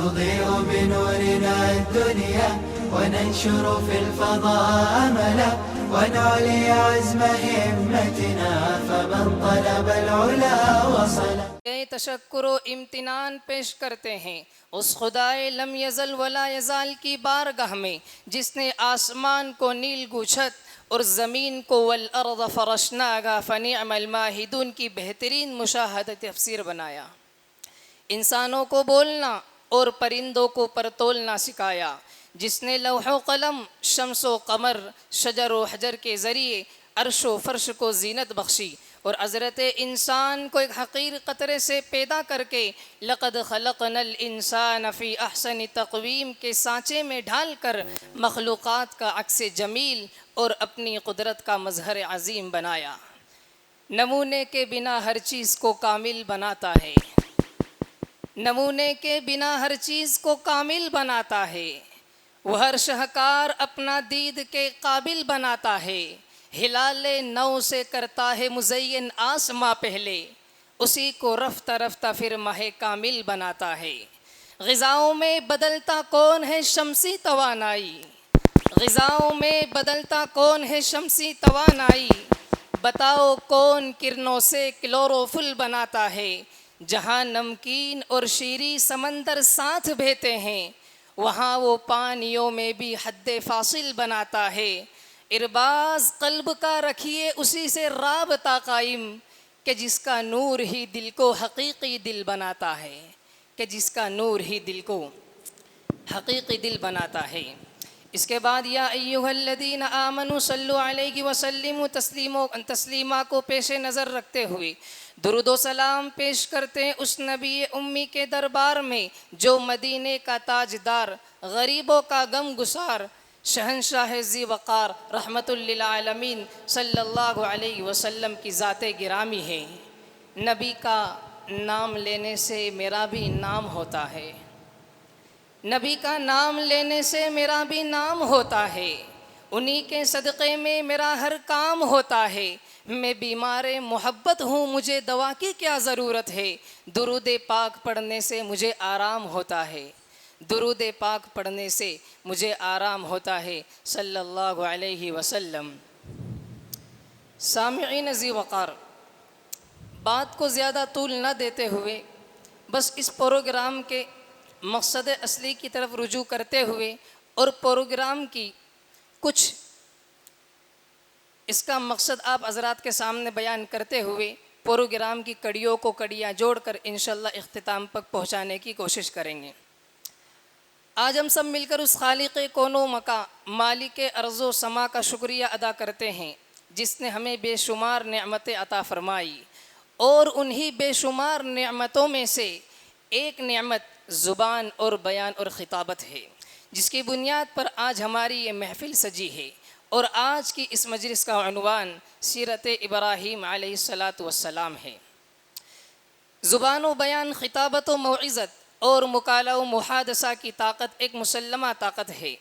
نضيء بنورنا الدنيا وننشر في الفضاء أملا ونعلي عزم همتنا فمن طلب العلا وصل. تشکر و امتنان پیش کرتے ہیں اس خدائے لم یزل ولا یزال کی بارگاہ میں جس نے آسمان کو نیل گوچھت اور زمین کو والارض فرشناها فنعم الماہدون کی بہترین مشاہدہ تفسیر بنایا، انسانوں کو بولنا اور پرندوں کو پر تولنا سکھایا، جس نے لوح و قلم، شمس و قمر، شجر و حجر کے ذریعے عرش و فرش کو زینت بخشی اور حضرت انسان کو ایک حقیر قطرے سے پیدا کر کے لقد خلقنا الانسان فی احسن تقویم کے سانچے میں ڈھال کر مخلوقات کا عکس جمیل اور اپنی قدرت کا مظہر عظیم بنایا۔ نمونے کے بنا ہر چیز کو کامل بناتا ہے، نمونے کے بنا ہر چیز کو کامل بناتا ہے، وہ ہر شہکار اپنا دید کے قابل بناتا ہے، ہلال نو سے کرتا ہے مزین آسماں پہلے، اسی کو رفتہ رفتہ پھر ماہ کامل بناتا ہے۔ غذاؤں میں بدلتا کون ہے شمسی توانائی، غذاؤں میں بدلتا کون ہے شمسی توانائی، بتاؤ کون کرنوں سے کلوروفل بناتا ہے، جہاں نمکین اور شیریں سمندر ساتھ بہتے ہیں وہاں وہ پانیوں میں بھی حد فاصل بناتا ہے۔ ارباز قلب کا رکھیے اسی سے رابطہ قائم کہ جس کا نور ہی دل کو حقیقی دل بناتا ہے، کہ جس کا نور ہی دل کو حقیقی دل بناتا ہے۔ اس کے بعد یا ایھا الذین آمنوا صلوا علیہ وسلموا تسلیما کو پیش نظر رکھتے ہوئے درود و سلام پیش کرتے ہیں اس نبی امی کے دربار میں جو مدینے کا تاجدار، غریبوں کا غم گسار، شہنشاہ ذی وقار رحمت للعالمین صلی اللہ علیہ وسلم کی ذات گرامی ہے۔ نبی کا نام لینے سے میرا بھی نام ہوتا ہے، نبی کا نام لینے سے میرا بھی نام ہوتا ہے، انہی کے صدقے میں میرا ہر کام ہوتا ہے۔ میں بیمار محبت ہوں مجھے دوا کی کیا ضرورت ہے، درود پاک پڑھنے سے مجھے آرام ہوتا ہے، درود پاک پڑھنے سے مجھے آرام ہوتا ہے صلی اللہ علیہ وسلم۔ سامعین ذی وقار، بات کو زیادہ طول نہ دیتے ہوئے بس اس پروگرام کے مقصد اصلی کی طرف رجوع کرتے ہوئے اور پروگرام کی کچھ اس کا مقصد آپ حضرات کے سامنے بیان کرتے ہوئے پروگرام کی کڑیوں کو کڑیاں جوڑ کر انشاءاللہ اختتام تک پہنچانے کی کوشش کریں گے۔ آج ہم سب مل کر اس خالق کون و مکان، مالک ارض و سما کا شکریہ ادا کرتے ہیں جس نے ہمیں بے شمار نعمتیں عطا فرمائی، اور انہی بے شمار نعمتوں میں سے ایک نعمت زبان اور بیان اور خطابت ہے، جس کی بنیاد پر آج ہماری یہ محفل سجی ہے، اور آج کی اس مجلس کا عنوان سیرت ابراہیم علیہ السلام ہے۔ زبان و بیان، خطابت و موعظت اور مکالمہ و محادثہ کی طاقت ایک مسلمہ طاقت ہے۔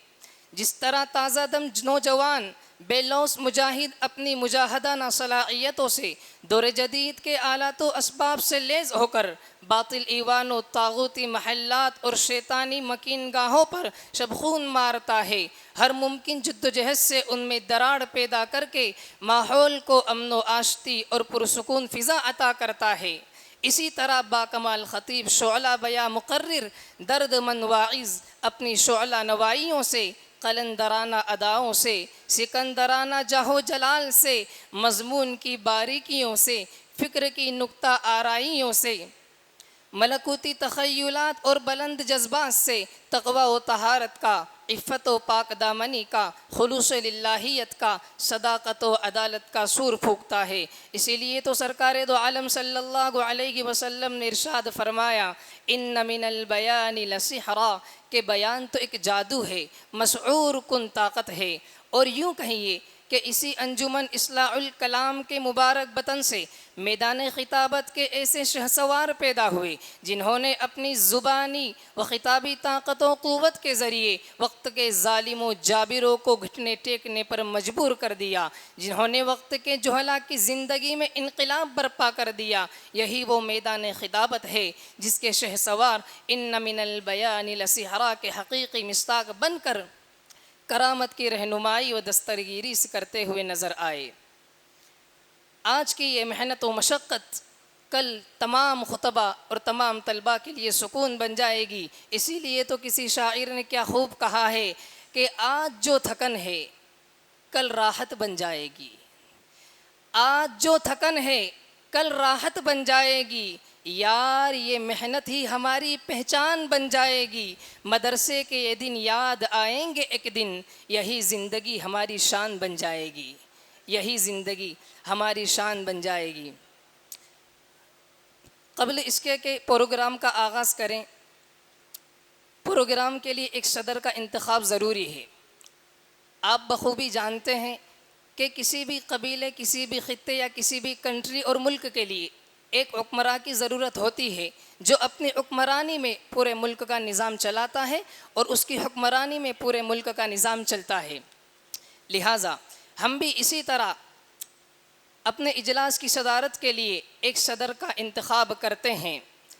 جس طرح تازہ دم نوجوان بے لوث مجاہد اپنی مجاہدانہ صلاحیتوں سے دور جدید کے آلات و اسباب سے لیس ہو کر باطل ایوان و طاغوتی محلات اور شیطانی مکین گاہوں پر شبخون مارتا ہے، ہر ممکن جدوجہد سے ان میں دراڑ پیدا کر کے ماحول کو امن و آشتی اور پرسکون فضا عطا کرتا ہے، اسی طرح باکمال خطیب، شعلہ بیاں مقرر، درد مند واعظ اپنی شعلہ نوائیوں سے، قلندرانہ اداؤں سے، سکندرانہ جاہ و جلال سے، مضمون کی باریکیوں سے، فکر کی نکتہ آرائیوں سے، ملکوتی تخیلات اور بلند جذبات سے، تقوی و طہارت کا، عفت و پاک دامنی کا، خلوص للہیت کا، صداقت و عدالت کا سور پھونکتا ہے۔ اسی لیے تو سرکار دو عالم صلی اللہ علیہ وسلم نے ارشاد فرمایا ان من البیان لسحرا، کہ بیان تو ایک جادو ہے، مسعور کن طاقت ہے، اور یوں کہیے کہ اسی انجمن اصلاح الکلام کے مبارک بطن سے میدان خطابت کے ایسے شہسوار پیدا ہوئے جنہوں نے اپنی زبانی و خطابی طاقت و قوت کے ذریعے وقت کے ظالم و جابروں کو گھٹنے ٹیکنے پر مجبور کر دیا، جنہوں نے وقت کے جہلا کی زندگی میں انقلاب برپا کر دیا۔ یہی وہ میدان خطابت ہے جس کے شہسوار ان من البیان لسحرا کے حقیقی مصداق بن کر کرامت کی رہنمائی و دسترگیری سے کرتے ہوئے نظر آئے۔ آج کی یہ محنت و مشقت کل تمام خطبہ اور تمام طلبہ کے لیے سکون بن جائے گی۔ اسی لیے تو کسی شاعر نے کیا خوب کہا ہے کہ آج جو تھکن ہے کل راحت بن جائے گی، آج جو تھکن ہے کل راحت بن جائے گی، یار یہ محنت ہی ہماری پہچان بن جائے گی، مدرسے کے یہ دن یاد آئیں گے ایک دن، یہی زندگی ہماری شان بن جائے گی، یہی زندگی ہماری شان بن جائے گی۔ قبل اس کے کہ پروگرام کا آغاز کریں، پروگرام کے لیے ایک صدر کا انتخاب ضروری ہے۔ آپ بخوبی جانتے ہیں کہ کسی بھی قبیلے، کسی بھی خطے یا کسی بھی کنٹری اور ملک کے لیے ایک حکمراں کی ضرورت ہوتی ہے جو اپنی حکمرانی میں پورے ملک کا نظام چلاتا ہے اور اس کی حکمرانی میں پورے ملک کا نظام چلتا ہے۔ لہٰذا ہم بھی اسی طرح اپنے اجلاس کی صدارت کے لیے ایک صدر کا انتخاب کرتے ہیں۔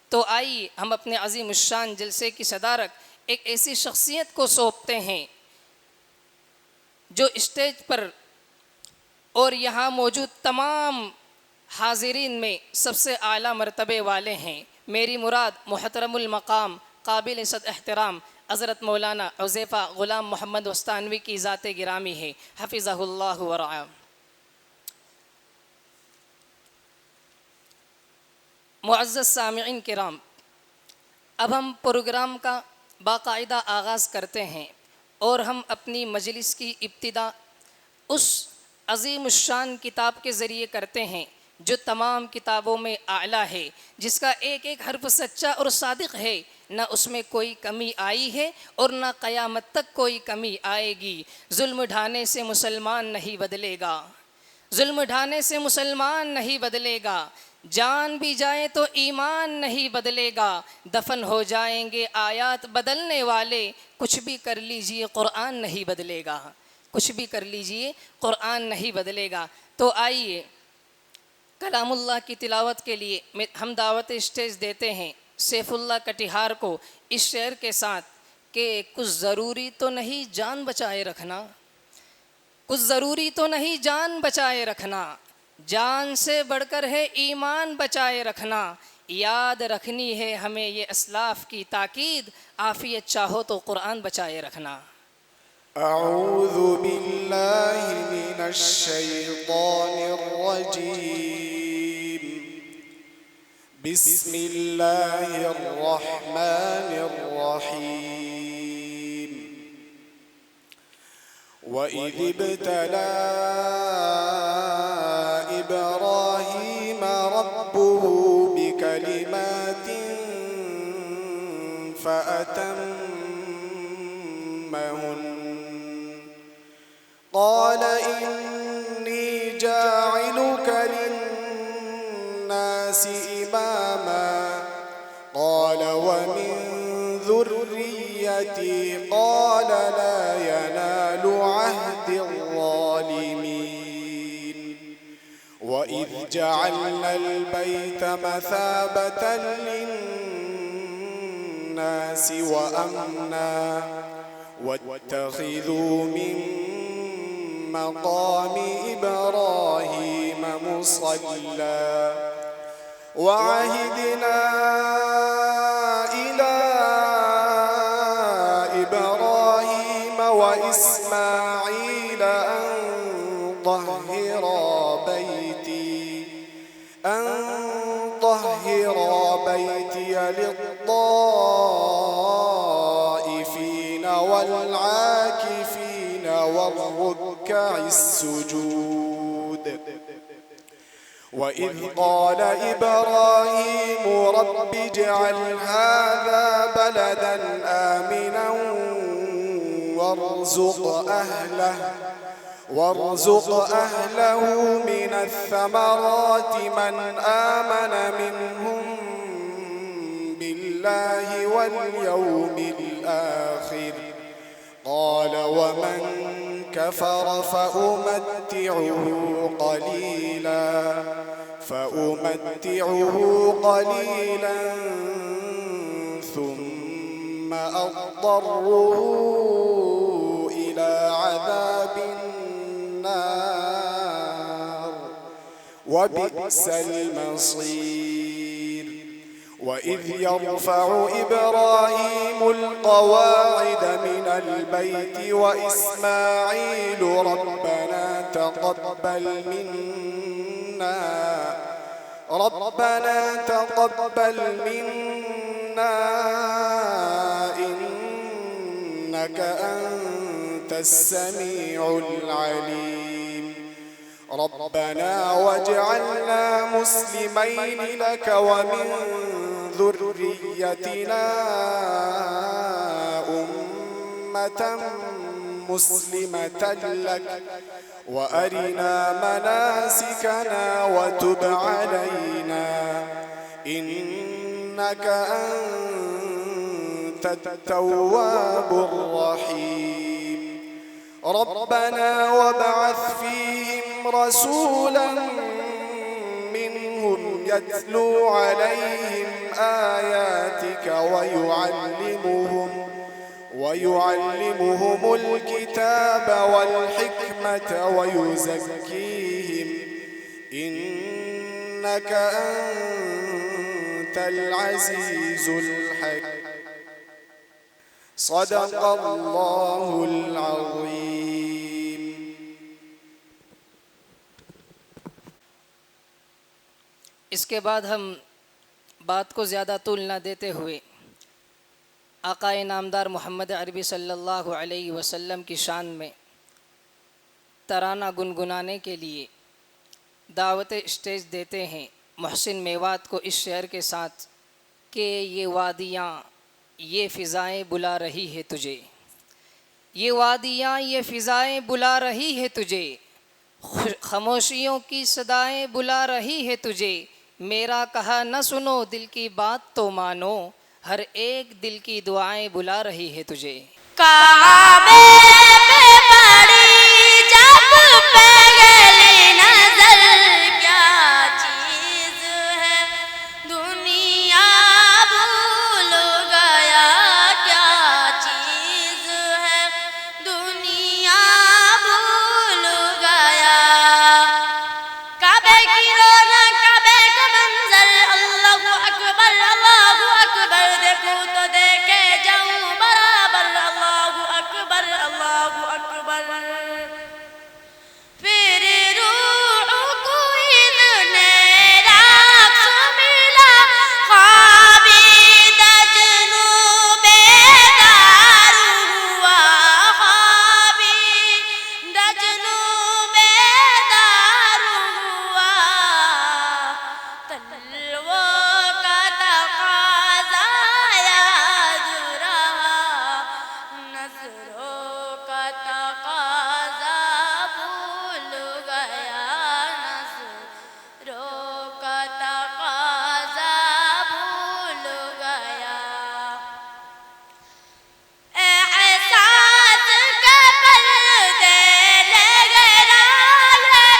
تو آئیے ہم اپنے عظیم الشان جلسے کی صدارت ایک ایسی شخصیت کو سونپتے ہیں جو اسٹیج پر اور یہاں موجود تمام حاضرین میں سب سے اعلیٰ مرتبے والے ہیں۔ میری مراد محترم المقام قابل صد احترام حضرت مولانا حذیفہ غلام محمد وستانوی کی ذات گرامی ہے، حفظہ اللہ ورعاہ۔ معزز سامعین کرام، اب ہم پروگرام کا باقاعدہ آغاز کرتے ہیں اور ہم اپنی مجلس کی ابتدا اس عظیم الشان کتاب کے ذریعے کرتے ہیں جو تمام کتابوں میں اعلیٰ ہے، جس کا ایک ایک حرف سچا اور صادق ہے، نہ اس میں کوئی کمی آئی ہے اور نہ قیامت تک کوئی کمی آئے گی۔ ظلم ڈھانے سے مسلمان نہیں بدلے گا، ظلم ڈھانے سے مسلمان نہیں بدلے گا، جان بھی جائے تو ایمان نہیں بدلے گا، دفن ہو جائیں گے آیات بدلنے والے، کچھ بھی کر لیجئے قرآن نہیں بدلے گا، کچھ بھی کر لیجئے قرآن نہیں بدلے گا۔ تو آئیے کلام اللہ کی تلاوت کے لیے ہم دعوت اسٹیج دیتے ہیں سیف اللہ کٹیہار کو اس شعر کے ساتھ کہ کچھ ضروری تو نہیں جان بچائے رکھنا، کچھ ضروری تو نہیں جان بچائے رکھنا، جان سے بڑھ کر ہے ایمان بچائے رکھنا، یاد رکھنی ہے ہمیں یہ اسلاف کی تاکید، عافیت چاہو تو قرآن بچائے رکھنا۔ اعوذ باللہ من الشیطان الرجیم، بسم اللہ الرحمن الرحیم۔ وَإِذِ ابْتَلَىٰ إِبْرَاهِيمَ رَبُّهُ بِكَلِمَاتٍ فَأَتَمَّهُنَّ قَالَ إِنِّي جَاعِلُكَ لِلنَّاسِ إِمَامًا قَالَ وَمِن ذُرِّيَّتِي قَالَ لَا يَنَالُ عَهْدِ الظَّالِمِينَ وَإِذْ جَعَلْنَا الْبَيْتَ مَثَابَةً لِلنَّاسِ وَأَمْنًا وَاتَّخِذُوا مِن مَّقَامِ إِبْرَاهِيمَ مُصَلًّى وَعَهِدْنَا إِلَىٰ إِبْرَاهِيمَ وَإِسْمَاعِيلَ أَن طَهِّرَا بَيْتِيَ لِلطَّائِفِينَ وَالْعَاكِفِينَ وَالرُّكَّعِ السُّجُودِ وَإِذْ قَالَ إِبْرَاهِيمُ رَبِّ اجْعَلْ هَٰذَا بَلَدًا آمِنًا وَارْزُقْ وارزق أهله من الثمرات من آمن منهم بالله واليوم الآخر قال ومن كفر فأمتعه قليلا ثم أضطره إلى عذاب النار وبئس المصير وإذ يرفع إبراهيم القواعد من البيت وإسماعيل ربنا تقبل منا إنك أنت السميع العليم ربنا واجعلنا مسلمين لك ومن ذريتنا أمة مسلمة لك وأرنا مناسكنا وتب علينا إنك أنت التواب الرحيم ربنا وابعث فيهم رسولا منهم يتلو عليهم آياتك ويعلمهم الكتاب والحكمة ويزكيهم إنك أنت العزيز الحكيم صدق الله العظيم. اس کے بعد ہم بات کو زیادہ طول نہ دیتے ہوئے آقائے نامدار محمد عربی صلی اللہ علیہ وسلم کی شان میں ترانہ گنگنانے کے لیے دعوت اسٹیج دیتے ہیں محسن میوات کو اس شعر کے ساتھ کہ یہ وادیاں یہ فضائیں بلا رہی ہے تجھے، یہ وادیاں یہ فضائیں بلا رہی ہے تجھے، خاموشیوں کی صدائیں بلا رہی ہے تجھے، میرا کہا نہ سنو دل کی بات تو مانو، ہر ایک دل کی دعائیں بلا رہی ہے تجھے۔ کعبے پہ پڑی جب پہلی نظر کیا چیز ہے دنیا بھول گیا، کیا چیز ہے دنیا بھول گیا، کعبے کی رونق کعبے کا منظر، اللہ اکبر اللہ اکبر، دیکھوں تو دیکھے جاؤں برابر، اللہ اکبر اللہ اکبر، پھر روح کو اذن رقص ملا، خوابی جنوب بیدار ہوا، خوابی جنوب بیدار ہوا، تلووں کا تقاضا یاد رہا، نظروں کا تقاضا بھول گیا، نظروں کا تقاضا بھول گیا، احساس کے پردے لگرائے،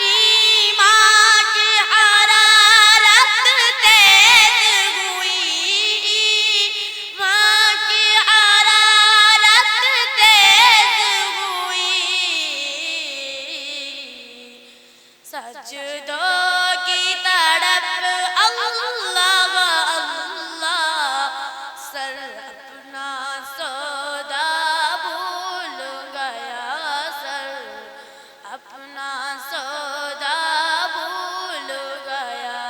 ایمان کی حرارت تیز ہوئی، ایمان کی حرارت تیز ہوئی، سجدوں کی تڑپ اللہ اللہ، سر اپنا سودا بھول گیا، سر اپنا سودا بھول گیا،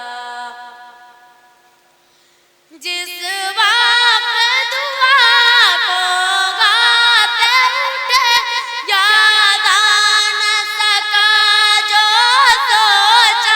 جس وقت دعا کو گاتے اٹھے، یاد آ نہ سکا جو سوچا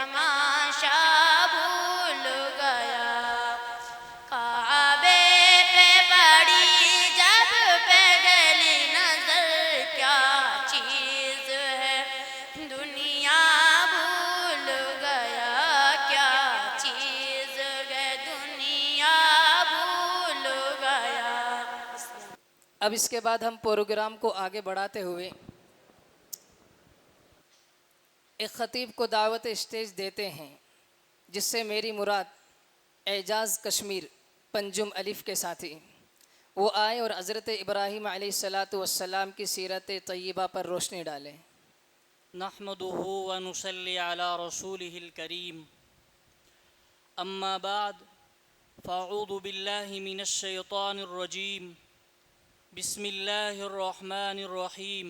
تماشا بھول گیا کعبے پہ پڑی جب پہلی نظر کیا چیز ہے دنیا بھول گیا کیا چیز ہے دنیا بھول گیا. اب اس کے بعد ہم پروگرام کو آگے بڑھاتے ہوئے ایک خطیب کو دعوت اسٹیج دیتے ہیں، جس سے میری مراد اعجاز کشمیر پنجم الف کے ساتھی وہ آئے اور حضرت ابراہیم علیہ السلام کی سیرت طیبہ پر روشنی ڈالیں. نحمده ونصلي على رسوله الكريم أما بعد فأعوذ بالله من الشيطان الرجيم بسم الله الرحمن الرحيم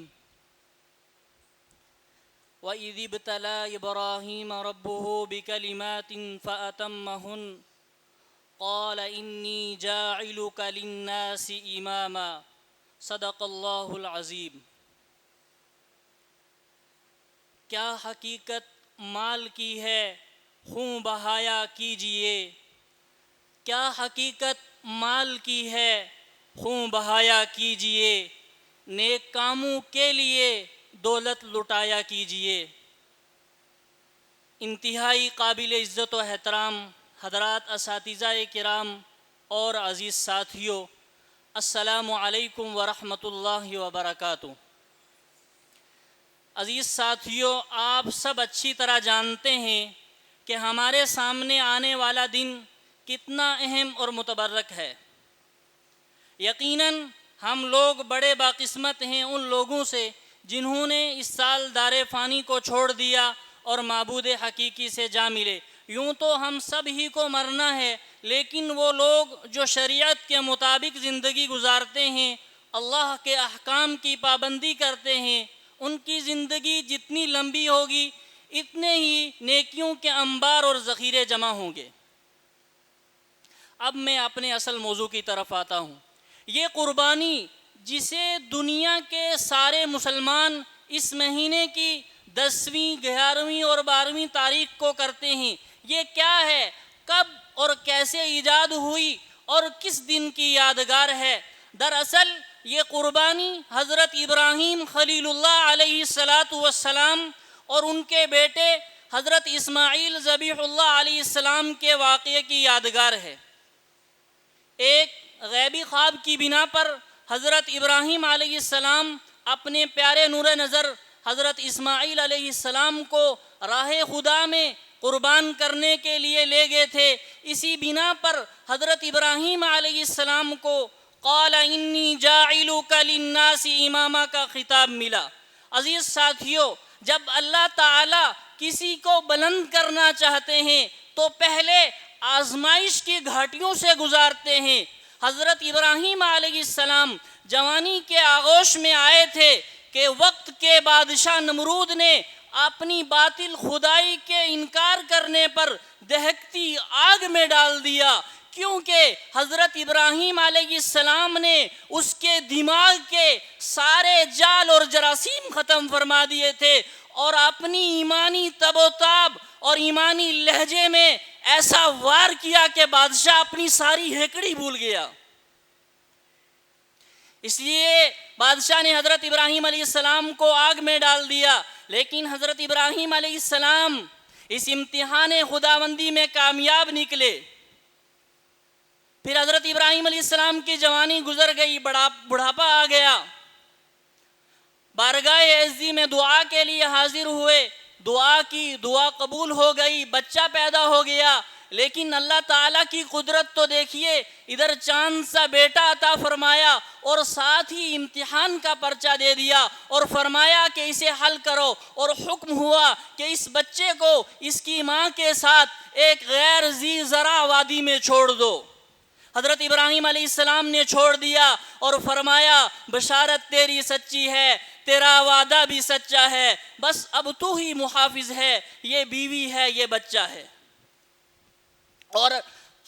وَإِذِ ابْتَلَى إِبْرَاهِيمَ رَبُّهُ بِكَلِمَاتٍ فَأَتَمَّهُنَّ قَالَ إِنِّي جَاعِلُكَ لِلنَّاسِ إِمَامًا صدق اللہ العظیم. کیا حقیقت مال کی ہے خوں بہایا کیجئے، کیا حقیقت مال کی ہے خوں بہایا کیجئے، نیک کاموں کے لیے دولت لٹایا کیجئے. انتہائی قابل عزت و احترام حضرات اساتذہ کرام اور عزیز ساتھیوں، السلام علیکم ورحمۃ اللہ وبرکاتہ. عزیز ساتھیوں، آپ سب اچھی طرح جانتے ہیں کہ ہمارے سامنے آنے والا دن کتنا اہم اور متبرک ہے. یقیناً ہم لوگ بڑے باقسمت ہیں ان لوگوں سے جنہوں نے اس سال دار فانی کو چھوڑ دیا اور معبود حقیقی سے جا ملے. یوں تو ہم سب ہی کو مرنا ہے، لیکن وہ لوگ جو شریعت کے مطابق زندگی گزارتے ہیں، اللہ کے احکام کی پابندی کرتے ہیں، ان کی زندگی جتنی لمبی ہوگی اتنے ہی نیکیوں کے انبار اور ذخیرے جمع ہوں گے. اب میں اپنے اصل موضوع کی طرف آتا ہوں. یہ قربانی جسے دنیا کے سارے مسلمان اس مہینے کی 10ویں 11ویں اور 12ویں تاریخ کو کرتے ہیں، یہ کیا ہے، کب اور کیسے ایجاد ہوئی اور کس دن کی یادگار ہے؟ دراصل یہ قربانی حضرت ابراہیم خلیل اللہ علیہ السلام اور ان کے بیٹے حضرت اسماعیل ذبیح اللہ علیہ السلام کے واقعے کی یادگار ہے. ایک غیبی خواب کی بنا پر حضرت ابراہیم علیہ السلام اپنے پیارے نور نظر حضرت اسماعیل علیہ السلام کو راہ خدا میں قربان کرنے کے لیے لے گئے تھے. اسی بنا پر حضرت ابراہیم علیہ السلام کو قال انی جاعلک للناس اماما کا خطاب ملا. عزیز ساتھیوں، جب اللہ تعالی کسی کو بلند کرنا چاہتے ہیں تو پہلے آزمائش کی گھاٹیوں سے گزارتے ہیں. حضرت ابراہیم علیہ السلام جوانی کے آغوش میں آئے تھے کہ وقت کے بادشاہ نمرود نے اپنی باطل خدائی کے انکار کرنے پر دہکتی آگ میں ڈال دیا، کیونکہ حضرت ابراہیم علیہ السلام نے اس کے دماغ کے سارے جال اور جراثیم ختم فرما دیے تھے اور اپنی ایمانی تب و تاب اور ایمانی لہجے میں ایسا وار کیا کہ بادشاہ اپنی ساری ہیکڑی بھول گیا. اس لیے بادشاہ نے حضرت ابراہیم علیہ السلام کو آگ میں ڈال دیا. لیکن حضرت ابراہیم علیہ السلام اس امتحان خداوندی میں کامیاب نکلے. پھر حضرت ابراہیم علیہ السلام کی جوانی گزر گئی، بڑھاپا آ گیا. بارگاہ عزی میں دعا کے لیے حاضر ہوئے، دعا کی، دعا قبول ہو گئی، بچہ پیدا ہو گیا. لیکن اللہ تعالیٰ کی قدرت تو دیکھیے، ادھر چاند سا بیٹا عطا فرمایا اور ساتھ ہی امتحان کا پرچہ دے دیا اور فرمایا کہ اسے حل کرو، اور حکم ہوا کہ اس بچے کو اس کی ماں کے ساتھ ایک غیر ذی زرع وادی میں چھوڑ دو. حضرت ابراہیم علیہ السلام نے چھوڑ دیا اور فرمایا بشارت تیری سچی ہے، تیرا وعدہ بھی سچا ہے، بس اب تو ہی محافظ ہے، یہ بیوی ہے، یہ بچہ ہے. اور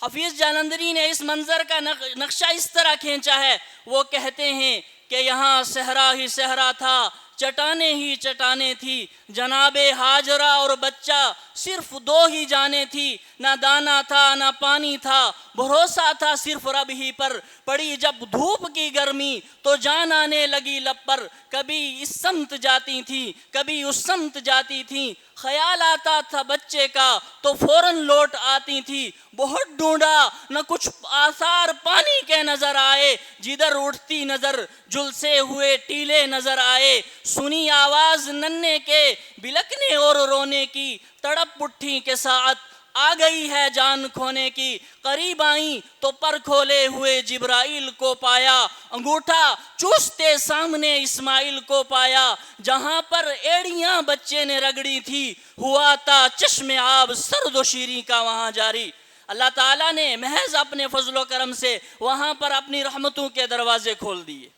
حفیظ جالندری نے اس منظر کا نقشہ اس طرح کھینچا ہے. وہ کہتے ہیں کہ یہاں صحرا ہی صحرا تھا، چٹانیں ہی چٹانیں تھی، جناب ہاجرہ اور بچہ صرف 2 ہی جانیں تھی، نہ دانا تھا نہ پانی تھا، بھروسہ تھا صرف رب ہی پر۔ پڑی جب دھوپ کی گرمی تو جان آنے لگی لب پر، کبھی اس سمت جاتی تھی کبھی اس سمت جاتی تھی، خیال آتا تھا بچے کا تو فوراً لوٹ آتی تھی۔ بہت ڈھونڈا نہ کچھ آثار پانی کے نظر آئے، جدھر اٹھتی نظر جھلسے ہوئے ٹیلے نظر آئے، سنی آواز ننھے کے بلکنے اور رونے کی، تڑپ اٹھی کہ ساعت آ گئی ہے جان کھونے کی۔ قریب آئیں تو پر کھولے ہوئے جبرائیل کو پایا، انگوٹھا چوستے سامنے اسماعیل کو پایا، جہاں پر ایڑیاں بچے نے رگڑی تھی، ہوا تھا چشم آب سرد و شیریں کا وہاں جاری۔ اللہ تعالیٰ نے محض اپنے فضل و کرم سے وہاں پر اپنی رحمتوں کے دروازے کھول دیے۔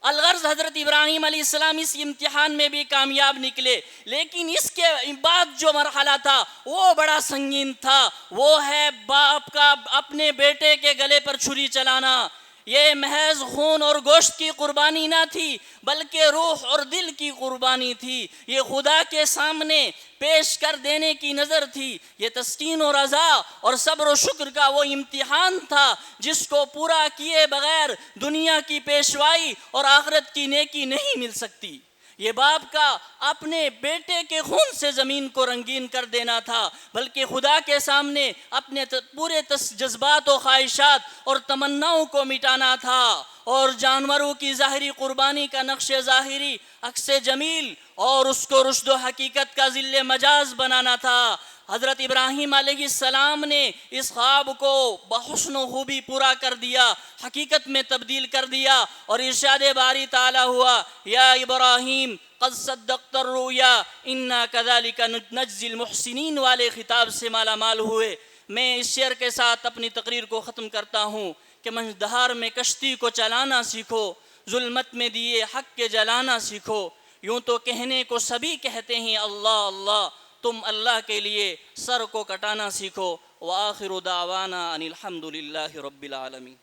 الغرض حضرت ابراہیم علیہ السلام اس امتحان میں بھی کامیاب نکلے، لیکن اس کے بعد جو مرحلہ تھا وہ بڑا سنگین تھا، وہ ہے باپ کا اپنے بیٹے کے گلے پر چھری چلانا۔ یہ محض خون اور گوشت کی قربانی نہ تھی بلکہ روح اور دل کی قربانی تھی، یہ خدا کے سامنے پیش کر دینے کی نظر تھی، یہ تسکین و رضا اور صبر و شکر کا وہ امتحان تھا جس کو پورا کیے بغیر دنیا کی پیشوائی اور آخرت کی نیکی نہیں مل سکتی۔ یہ باپ کا اپنے بیٹے کے خون سے زمین کو رنگین کر دینا تھا، بلکہ خدا کے سامنے اپنے پورے جذبات و خواہشات اور تمناؤں کو مٹانا تھا، اور جانوروں کی ظاہری قربانی کا نقش ظاہری عکس جمیل اور اس کو رشد و حقیقت کا ذل مجاز بنانا تھا۔ حضرت ابراہیم علیہ السلام نے اس خواب کو بحسن و خوبی پورا کر دیا، حقیقت میں تبدیل کر دیا، اور ارشاد باری تعالیٰ ہوا یا ابراہیم قد صدقت الرؤیا انا کذالک نجزی المحسنین والے خطاب سے مالا مال ہوئے۔ میں اس شعر کے ساتھ اپنی تقریر کو ختم کرتا ہوں کہ منجدہار میں کشتی کو چلانا سیکھو، ظلمت میں دیے حق کے جلانا سیکھو، یوں تو کہنے کو سبھی کہتے ہیں اللہ اللہ، تم اللہ کے لیے سر کو کٹانا سیکھو۔ وآخر دعوانا ان الحمدللہ رب العالمین۔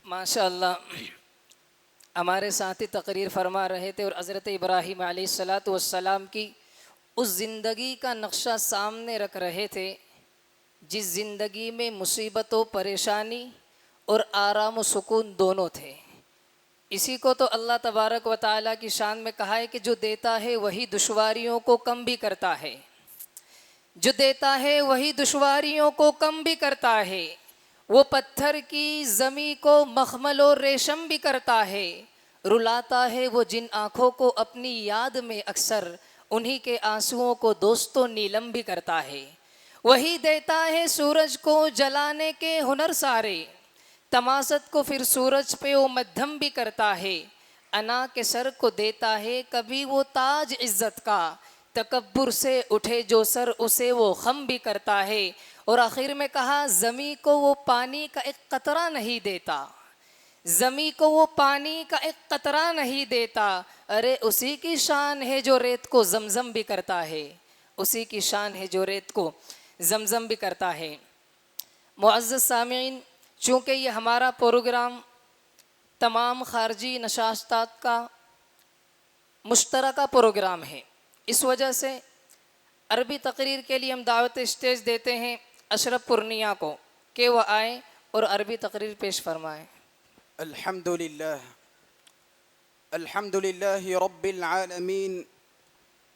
ماشاءاللہ ہمارے ساتھی تقریر فرما رہے تھے اور حضرت ابراہیم علیہ السلام کی اس زندگی کا نقشہ سامنے رکھ رہے تھے جس زندگی میں مصیبت و پریشانی اور آرام و سکون دونوں تھے۔ اسی کو تو اللہ تبارک و تعالیٰ کی شان میں کہا ہے کہ جو دیتا ہے وہی دشواریوں کو کم بھی کرتا ہے، جو دیتا ہے وہی دشواریوں کو کم بھی کرتا ہے، وہ پتھر کی زمیں کو مخمل و ریشم بھی کرتا ہے، رلاتا ہے وہ جن آنکھوں کو اپنی یاد میں اکثر، انہی کے آنسوؤں کو دوستو نیلم بھی کرتا ہے۔ وہی دیتا ہے سورج کو جلانے کے ہنر سارے، تماست کو پھر سورج پہ وہ مدھم بھی کرتا ہے، انا کے سر کو دیتا ہے کبھی وہ تاج عزت کا، تکبر سے اٹھے جو سر اسے وہ خم بھی کرتا ہے۔ اور آخر میں کہا زمیں کو وہ پانی کا ایک قطرہ نہیں دیتا، زمیں کو وہ پانی کا ایک قطرہ نہیں دیتا، ارے اسی کی شان ہے جو ریت کو زمزم بھی کرتا ہے، اسی کی شان ہے جو ریت کو زمزم بھی کرتا ہے۔ معزز سامعین، چونکہ یہ ہمارا پروگرام تمام خارجی نشستات کا مشترکہ پروگرام ہے، اس وجہ سے عربی تقریر کے لیے ہم دعوت اسٹیج دیتے ہیں اشرف پورنیہ کو کہ وہ آئیں اور عربی تقریر پیش فرمائیں۔ الحمد لله رب العالمين،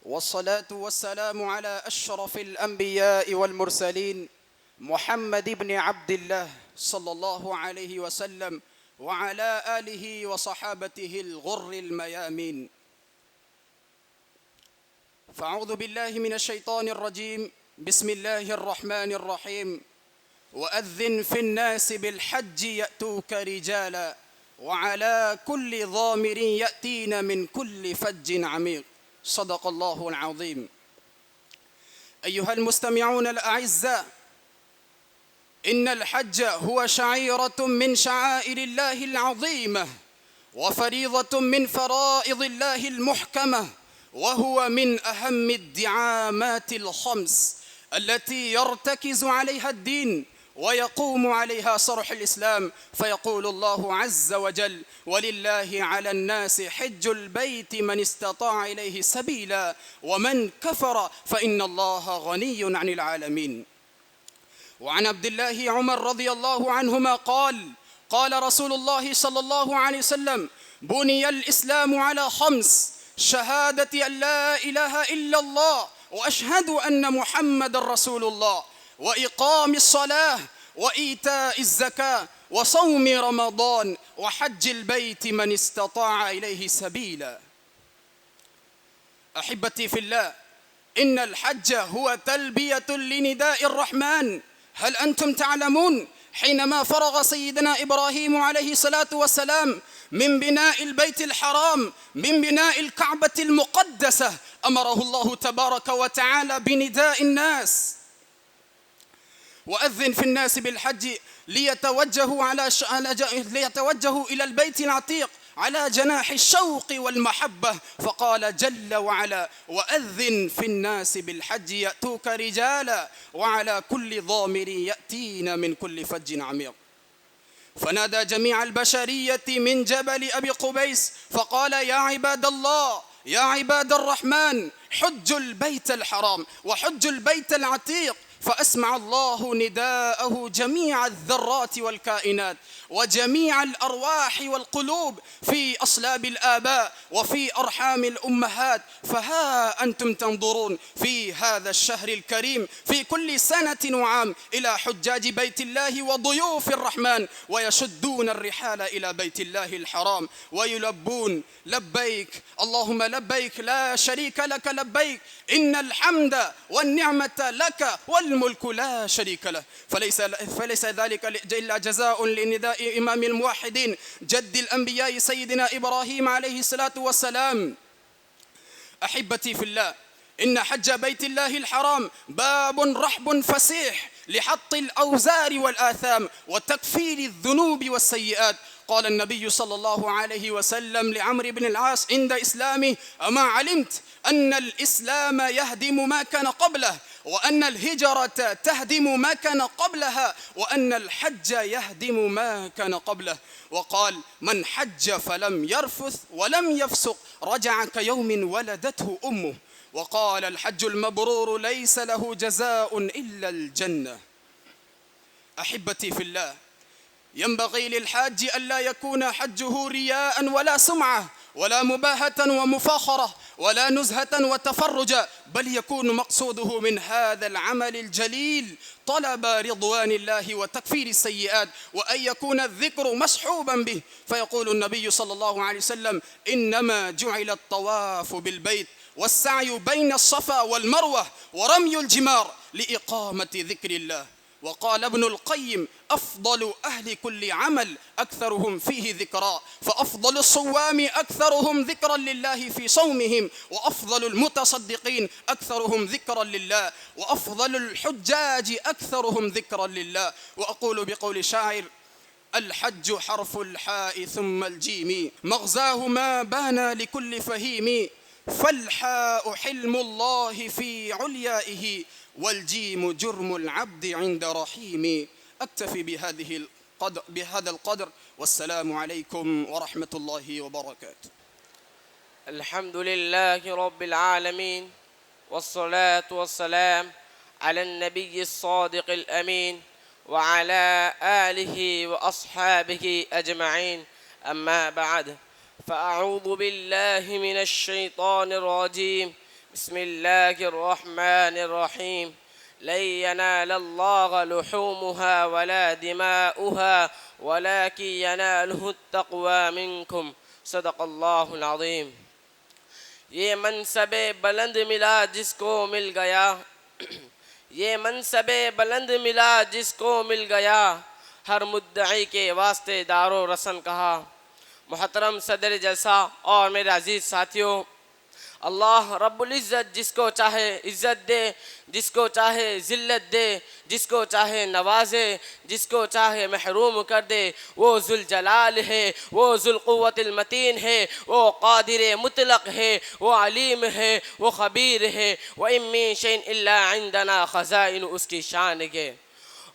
والصلاة والسلام على أشرف الأنبياء والمرسلين محمد بن عبد الله صلى الله عليه وسلم وعلى آله وصحابته الغر الميامين. فأعوذ بالله من الشيطان الرجيم. بسم الله الرحمن الرحيم. وأذن في الناس بالحج يأتوك رجالا وعلى كل ضامر يأتين من كل فج عميق. صدق الله العظيم. أيها المستمعون الأعزاء، إن الحج هو شعيرة من شعائر الله العظيمة وفريضة من فرائض الله المحكمة، وهو من أهم الدعامات الخمس التي يرتكز عليها الدين ويقوم عليها صرح الإسلام، فيقول الله عز وجل: ولله على الناس حج البيت من استطاع إليه سبيلا ومن كفر فإن الله غني عن العالمين. وعن عبد الله عمر رضي الله عنهما قال رسول الله صلى الله عليه وسلم: بني الإسلام على 5: شهادة أن لا إله إلا الله وأشهد أن محمد رسول الله، وإقام الصلاة، وإيتاء الزكاة، وصوم رمضان، وحج البيت من استطاع إليه سبيلا. أحبتي في الله، إن الحج هو تلبية لنداء الرحمن. هل أنتم تعلمون حينما فرغ سيدنا إبراهيم عليه الصلاة والسلام من بناء البيت الحرام، من بناء الكعبة المقدسة، أمره الله تبارك وتعالى بنداء الناس: وأذن في الناس بالحج ليتوجهوا إلى البيت العتيق على جناح الشوق والمحبة. فقال جل وعلا: وأذن في الناس بالحج يأتوك رجالا وعلى كل ضامر يأتين من كل فج عميق. فنادى جميع البشرية من جبل أبي قبيس فقال: يا عباد الله، يا عباد الرحمن، حجوا البيت الحرام وحجوا البيت العتيق. فأسمع الله نداءه جميع الذرات والكائنات وجميع الأرواح والقلوب في أصلاب الآباء وفي أرحام الأمهات. فها أنتم تنظرون في هذا الشهر الكريم في كل سنة وعام إلى حجاج بيت الله وضيوف الرحمن، ويشدون الرحال إلى بيت الله الحرام ويلبون: لبيك اللهم لبيك لا شريك لك لبيك، إن الحمد والنعمة لك والملك لا شريك له. فليس ذلك إلا جزاء لنداء إمام الموحدين جد الأنبياء سيدنا إبراهيم عليه الصلاة والسلام. أحبتي في الله، إن حج بيت الله الحرام باب رحب فسيح لحط الأوزار والآثام وتكفير الذنوب والسيئات. قال النبي صلى الله عليه وسلم لعمرو بن العاص عند إسلامه: أما علمت أن الإسلام يهدم ما كان قبله، وأن الهجرة تهدم ما كان قبلها، وأن الحج يهدم ما كان قبله. وقال: من حج فلم يرفث ولم يفسق رجع كيوم ولدته أمه. وقال: الحج المبرور ليس له جزاء إلا الجنة. أحبتي في الله، ينبغي للحاج ألا يكون حجه رياء ولا سمعة ولا مباهة ومفاخرة ولا نزهة وتفرجا، بل يكون مقصوده من هذا العمل الجليل طلب رضوان الله وتكفير السيئات، وأن يكون الذكر مصحوبا به. فيقول النبي صلى الله عليه وسلم: إنما جعل الطواف بالبيت والسعي بين الصفا والمروة ورمي الجمار لإقامة ذكر الله. وقال ابن القيم: أفضل أهل كل عمل أكثرهم فيه ذكرا، فأفضل الصوام أكثرهم ذكرا لله في صومهم، وأفضل المتصدقين أكثرهم ذكرا لله، وأفضل الحجاج أكثرهم ذكرا لله. وأقول بقول شاعر: الحج حرف الحاء ثم الجيم، مغزاه ما بان لكل فهيم، فالحاء حلم الله في عليائه، والجيم جرم العبد عند رحيم. أكتفي بهذا القدر، والسلام عليكم ورحمة الله وبركاته. الحمد لله رب العالمين، والصلاة والسلام على النبي الصادق الأمين وعلى آله وأصحابه أجمعين. أما بعد، فأعوذ بالله من الشيطان الرجيم. بسم الله الرحمن الرحيم. لن ينال الله لحومها ولا دماؤها ولكن يناله التقوى منكم. صدق اللہ العظیم. یہ منصب بلند ملا جس کو مل گیا، یہ منصب بلند ملا جس کو مل گیا، ہر مدعی کے واسطے دار و رسن کہا. محترم صدر جلسہ اور میرے عزیز ساتھیوں، اللہ رب العزت جس کو چاہے عزت دے، جس کو چاہے ذلت دے، جس کو چاہے نوازے، جس کو چاہے محروم کر دے. وہ ذوالجلال ہے، وہ ذوالقوت المتین ہے، وہ قادر مطلق ہے، وہ علیم ہے، وہ خبیر ہے. وَإِن مِّن شَيْءٍ إِلَّا عِندَنَا خَزَائِنُ، اس کی شان ہے.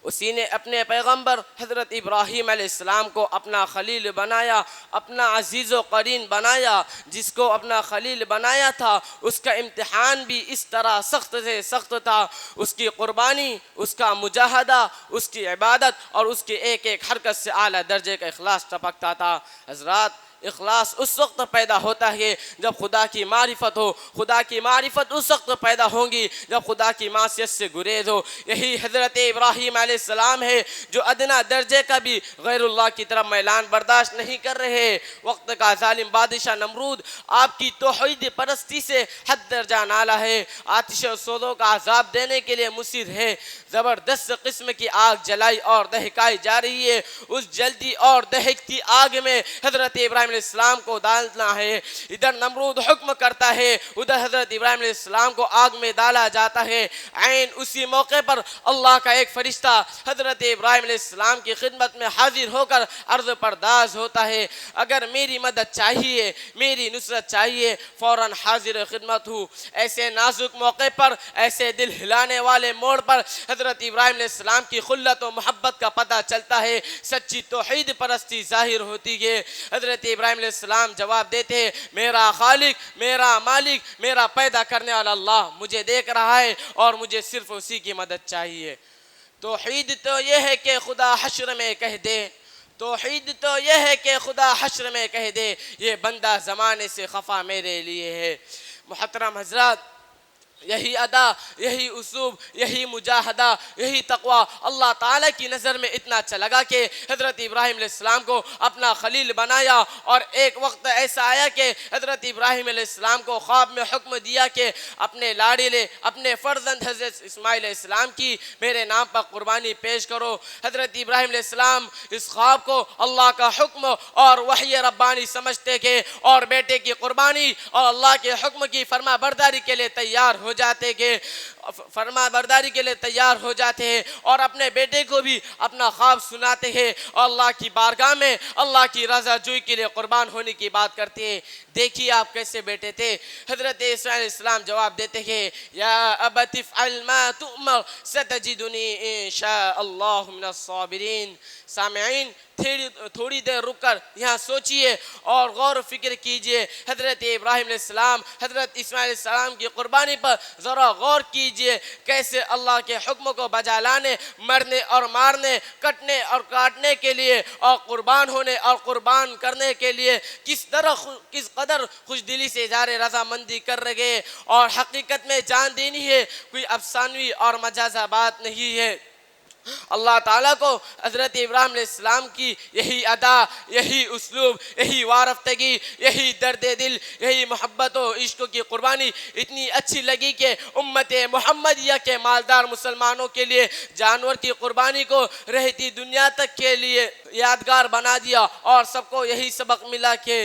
اسی نے اپنے پیغمبر حضرت ابراہیم علیہ السلام کو اپنا خلیل بنایا، اپنا عزیز و قرین بنایا۔ جس کو اپنا خلیل بنایا تھا اس کا امتحان بھی اس طرح سخت سے سخت تھا، اس کی قربانی، اس کا مجاہدہ، اس کی عبادت اور اس کی ایک ایک حرکت سے اعلیٰ درجے کا اخلاص ٹپکتا تھا۔ حضرات، اخلاص اس وقت پیدا ہوتا ہے جب خدا کی معرفت ہو، خدا کی معرفت اس وقت پیدا ہوگی جب خدا کی معصیت سے گریز ہو۔ یہی حضرت ابراہیم علیہ السلام ہے جو ادنا درجے کا بھی غیر اللہ کی طرف میلان برداشت نہیں کر رہے۔ وقت کا ظالم بادشاہ نمرود آپ کی توحید پرستی سے حد درجہ نالا ہے، آتش و سودوں کا عذاب دینے کے لیے مصر ہے۔ زبردست قسم کی آگ جلائی اور دہکائی جا رہی ہے، اس جلدی اور دہکتی آگ میں حضرت ابراہیم علیہ السلام کو ڈالنا ہے۔ ادھر نمرود حکم کرتا ہے، ادھر حضرت ابراہیم علیہ السلام کو آگ میں ڈالا جاتا ہے۔ عین اسی موقع پر اللہ کا ایک فرشتہ حضرت ابراہیم علیہ السلام کی خدمت میں حاضر ہو کر عرض پرداز ہوتا ہے، اگر میری مدد چاہیے، میری نصرت چاہیے، فوراً حاضر خدمت ہوں۔ ایسے نازک موقع پر، ایسے دل ہلانے والے موڑ پر حضرت ابراہیم علیہ السلام کی خلت و محبت کا پتہ چلتا ہے، سچی توحید پرستی ظاہر ہوتی ہے۔ حضرت ابراہیم علیہ السلام جواب دیتے ہیں، میرا خالق، میرا مالک، میرا پیدا کرنے والا اللہ مجھے دیکھ رہا ہے اور مجھے صرف اسی کی مدد چاہیے۔ توحید تو یہ ہے کہ خدا حشر میں کہہ دے، توحید تو یہ ہے کہ خدا حشر میں کہہ دے، یہ بندہ زمانے سے خفا میرے لیے ہے۔ محترم حضرات، یہی ادا، یہی اسلوب، یہی مجاہدہ، یہی تقوی اللہ تعالیٰ کی نظر میں اتنا اچھا لگا کہ حضرت ابراہیم علیہ السلام کو اپنا خلیل بنایا۔ اور ایک وقت ایسا آیا کہ حضرت ابراہیم علیہ السلام کو خواب میں حکم دیا کہ اپنے لاڑلے، اپنے فرزند حضرت اسماعیل علیہ السلام کی میرے نام پر قربانی پیش کرو۔ حضرت ابراہیم علیہ السلام اس خواب کو اللہ کا حکم اور وحی ربانی سمجھتے تھے اور بیٹے کی قربانی اور اللہ کے حکم کی فرما برداری کے لیے تیار ہو جاتے کہ فرما برداری کے لیے تیار ہو جاتے ہیں اور اپنے بیٹے کو بھی اپنا خواب سناتے ہیں اور اللہ کی بارگاہ میں اللہ کی رضا جوئی کے لیے قربان ہونے کی بات کرتے ہیں۔ دیکھیے آپ کیسے بیٹے تھے۔ حضرت اسماعیل علیہ السلام جواب دیتے ہیں، یا ابت افعل ما تؤمر ستجدنی انشاء اللہ من الصابرین۔ سامعین، تھوڑی دیر رک کر یہاں سوچئے اور غور و فکر کیجئے۔ حضرت ابراہیم علیہ السلام، حضرت اسماعیل علیہ السلام کی قربانی پر ذرا غور کیجئے، کیسے اللہ کے حکم کو بجا لانے، مرنے اور مارنے، کٹنے اور کاٹنے کے لیے اور قربان ہونے اور قربان کرنے کے لیے کس قدر خوش دلی سے اظہار رضامندی کر رہے اور حقیقت میں جان دینی ہے، کوئی افسانوی اور مجازہ بات نہیں ہے۔ اللہ تعالیٰ کو حضرت ابراہیم علیہ السلام کی یہی ادا، یہی اسلوب، یہی وارفتگی، یہی درد دل، یہی محبت و عشق کی قربانی اتنی اچھی لگی کہ امت محمدیہ کے مالدار مسلمانوں کے لیے جانور کی قربانی کو رہتی دنیا تک کے لیے یادگار بنا دیا اور سب کو یہی سبق ملا کہ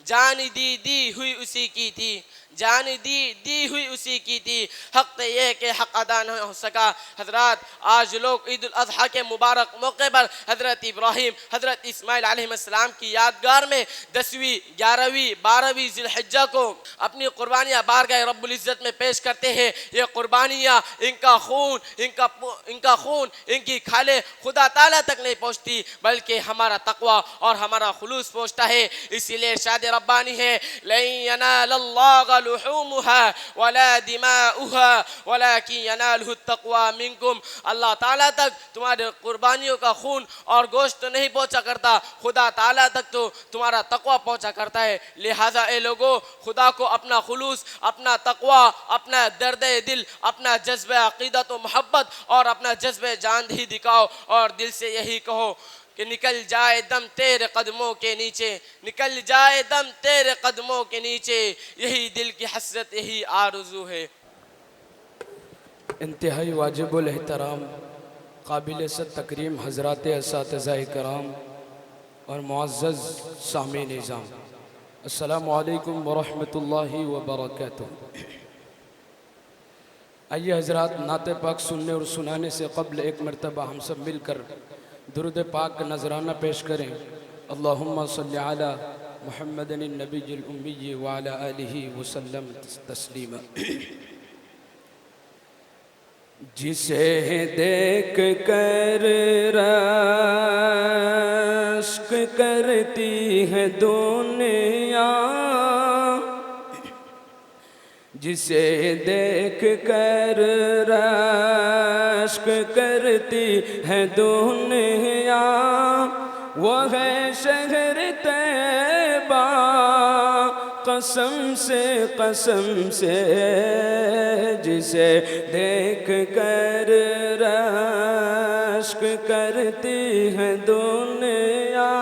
جان دی ہوئی اسی کی تھی، جان دی ہوئی اسی کی تھی، حق یہ کہ حق ادا نہ ہو سکا۔ حضرات، آج لوگ عید الاضحیٰ کے مبارک موقع پر حضرت ابراہیم، حضرت اسماعیل علیہ السلام کی یادگار میں 10ویں، 11ویں، 12ویں ذی الحجہ کو اپنی قربانیاں بارگاہ رب العزت میں پیش کرتے ہیں۔ یہ قربانیاں، ان کا خون، ان کی کھالیں خدا تعالیٰ تک نہیں پہنچتی بلکہ ہمارا تقوی اور ہمارا خلوص پہنچتا ہے۔ اسی لیے ارشاد ربانی ہے، لن ینال اللہ لحومها ولا دماؤها ولكن يناله التقوى منكم۔ اللہ تعالیٰ تک تمہارے قربانیوں کا خون اور گوشت تو نہیں پہنچا کرتا، خدا تعالیٰ تک تو تمہارا تقوی پہنچا کرتا ہے۔ لہٰذا اے لوگوں، خدا کو اپنا خلوص، اپنا تقوی، اپنا درد دل، اپنا جذبہ عقیدت و محبت اور اپنا جذبہ جان ہی دکھاؤ اور دل سے یہی کہو کہ نکل جائے دم تیرے قدموں کے نیچے، نکل جائے دم تیرے قدموں کے نیچے، یہی دل کی حسرت، یہی آرزو ہے۔ انتہائی واجب الاحترام قابل صد تکریم حضرات اساتذہ کرام اور معزز سامعین نظام، السلام علیکم ورحمۃ اللہ وبرکاتہ۔ آئیے حضرات، نعت پاک سننے اور سنانے سے قبل ایک مرتبہ ہم سب مل کر درود پاک کا نذرانہ پیش کریں۔ اللہم صلی علی محمد النبی الامی وعلی آلہ وسلم تسلیما۔ جسے دیکھ کر رشک کرتی ہے دنیا، جسے دیکھ کر رشک کرتی ہے دنیا، وہ ہے شہر طیبہ قسم سے جسے دیکھ کر رشک کرتی ہے دنیا،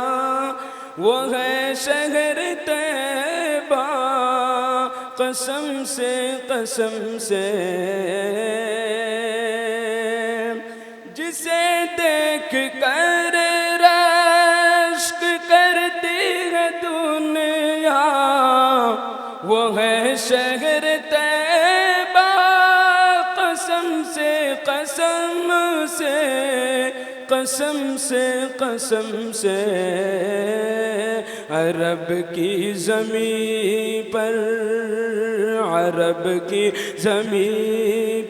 وہ ہے شہر طیبہ قسم سے جسے دیکھ کر رشک کرتی ہے دنیا، وہ ہے شہر طیبہ قسم سے عرب کی زمین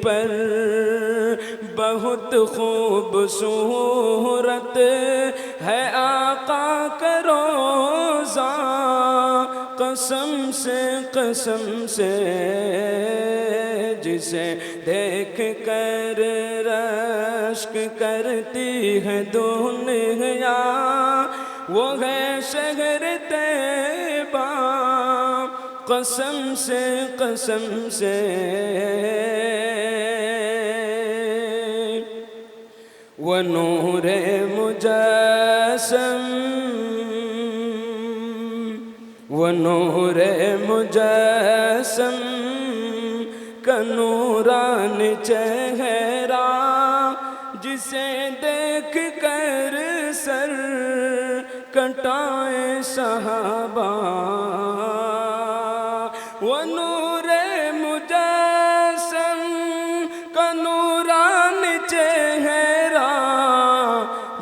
پر بہت خوبصورت ہے آقا کا روضہ، قسم سے جسے دیکھ کر رشک کرتی ہے دنیا، وہ ہے شہر طیبہ قسم سے وہ نور مجسم کا نورانی چہرہ، جسے دیکھ کر سر کٹائے صحابہ، وہ نور مجسم کا نورانی چہرہ،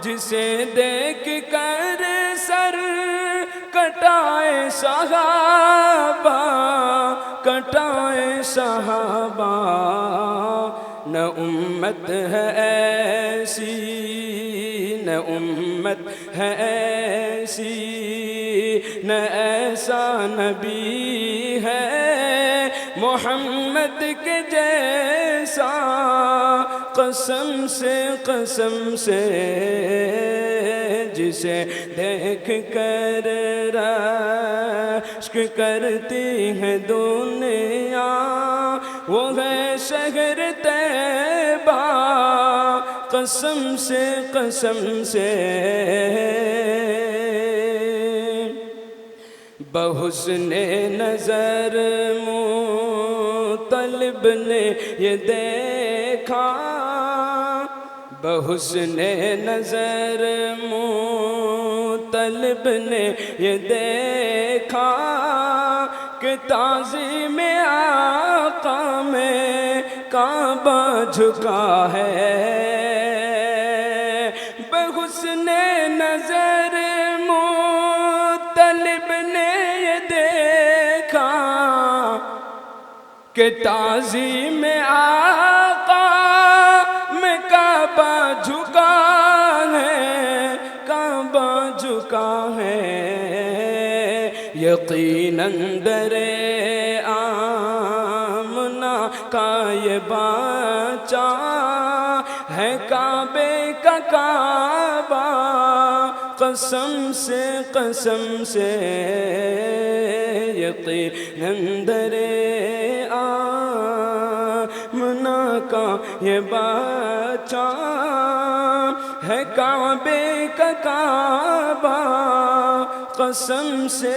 جسے دیکھ کر سر کٹائے صحابہ، نہ امت ہے ایسی نہ ایسا نبی ہے محمد کے جیسا، قسم سے جسے دیکھ کر رشک کرتی ہے دنیا، وہ ہے شہر طیبہ قسم سے بحسن نظر مطلب نے یہ دیکھا، بحسن نظر مطلب نے یہ دیکھا کہ تعظیم آقا میں کعبہ جھکا ہے، بحسن نظر مطلب نے یہ دیکھا کہ تعظیم آقا میں کعبہ جھکا ہے، یقیناً در آمنہ کا یہ بچہ ہے کعبے کا کعبہ، قسم سے یقیناً در آمنہ کا یہ بچہ ہے کعبے کا کعبہ، قسم سے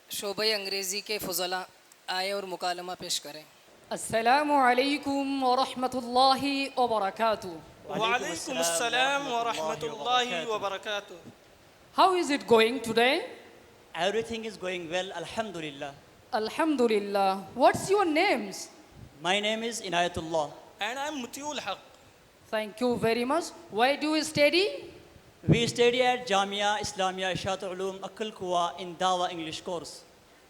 شعبہ انگریزی کے فضلاء آئے اور مکالمہ پیش کریں۔ السلام علیکم ورحمۃ اللہ وبرکاتہ۔ وعلیکم السلام ورحمۃ اللہ وبرکاتہ۔ How is it going today? Everything is going well, alhamdulillah. Alhamdulillah. What's your names? My name is Inayatullah. And I am Mutiul Haq. Thank you very much. Where do you study? We study at Jamia Islamia Ishat Ulum Akal Kuwa in Dawa English course.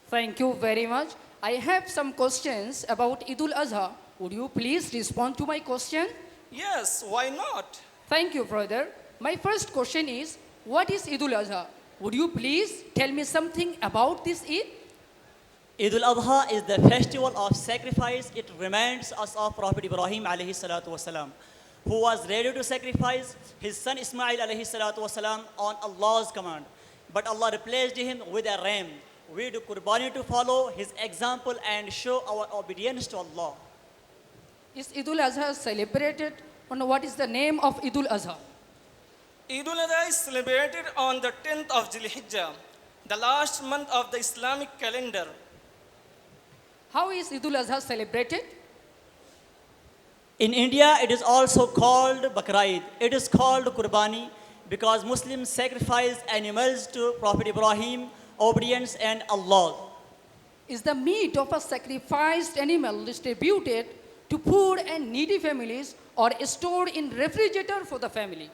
Thank you very much. I have some questions about Eid al-Adha. Would you please respond to my question? Yes, why not? Thank you, brother. My first question is, what is Eid al-Adha? Would you please tell me something about this Eid? Eid al-Adha is the festival of sacrifice. It reminds us of Prophet Ibrahim alayhi salatu wasalam, who was ready to sacrifice his son Ismail alayhi salatu wasalam on Allah's command. But Allah replaced him with a ram. We do Qurbani to follow his example and show our obedience to Allah. Is Eid al-Adha celebrated? And what is the name of Eid al-Adha? Eid al-Adha is celebrated on the 10th of Dhul-Hijjah, the last month of the Islamic calendar. How is Eid al-Adha celebrated? In India, it is also called Bakraid. It is called Qurbani because Muslims sacrifice animals to Prophet Ibrahim, obedience and Allah. Is the meat of a sacrificed animal distributed to poor and needy families or stored in refrigerator for the family?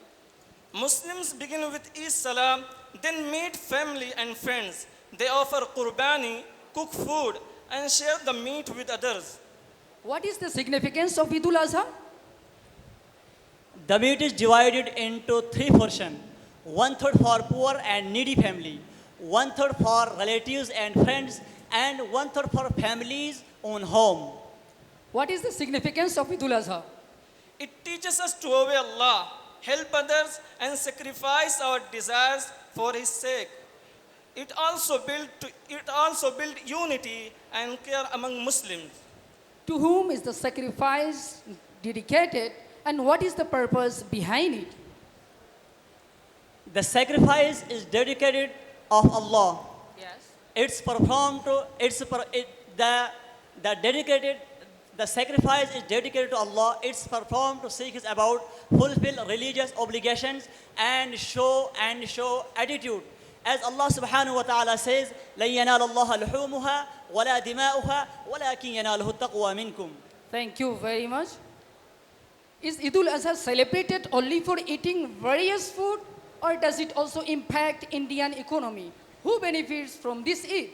Muslims begin with Eid Salah, then meet family and friends. They offer Qurbani, cook food, and share the meat with others. What is the significance of Eid al-Adha? The meat is divided into 3 portions. 1/3 for poor and needy family, 1/3 for relatives and friends, and 1/3 for families' own home. What is the significance of Eid al-Adha? It teaches us to obey Allah, help others, and sacrifice our desires for His sake. It also built unity and care among Muslims. To whom is the sacrifice dedicated and what is the purpose behind it? The sacrifice is dedicated of Allah. Yes. It's performed to the sacrifice is dedicated to Allah. It's performed to seek His about, fulfill religious obligations, and show attitude. As Allah subhanahu wa ta'ala says, لَن يَنَالَ اللَّهَ لُحُومُهَا وَلَا دِمَاؤُهَا وَلَكِنْ يَنَالُهُ التَّقْوَى مِنْكُمْ. Thank you very much. Is Eid al-Adha celebrated only for eating various food or does it also impact Indian economy? Who benefits from this Eid?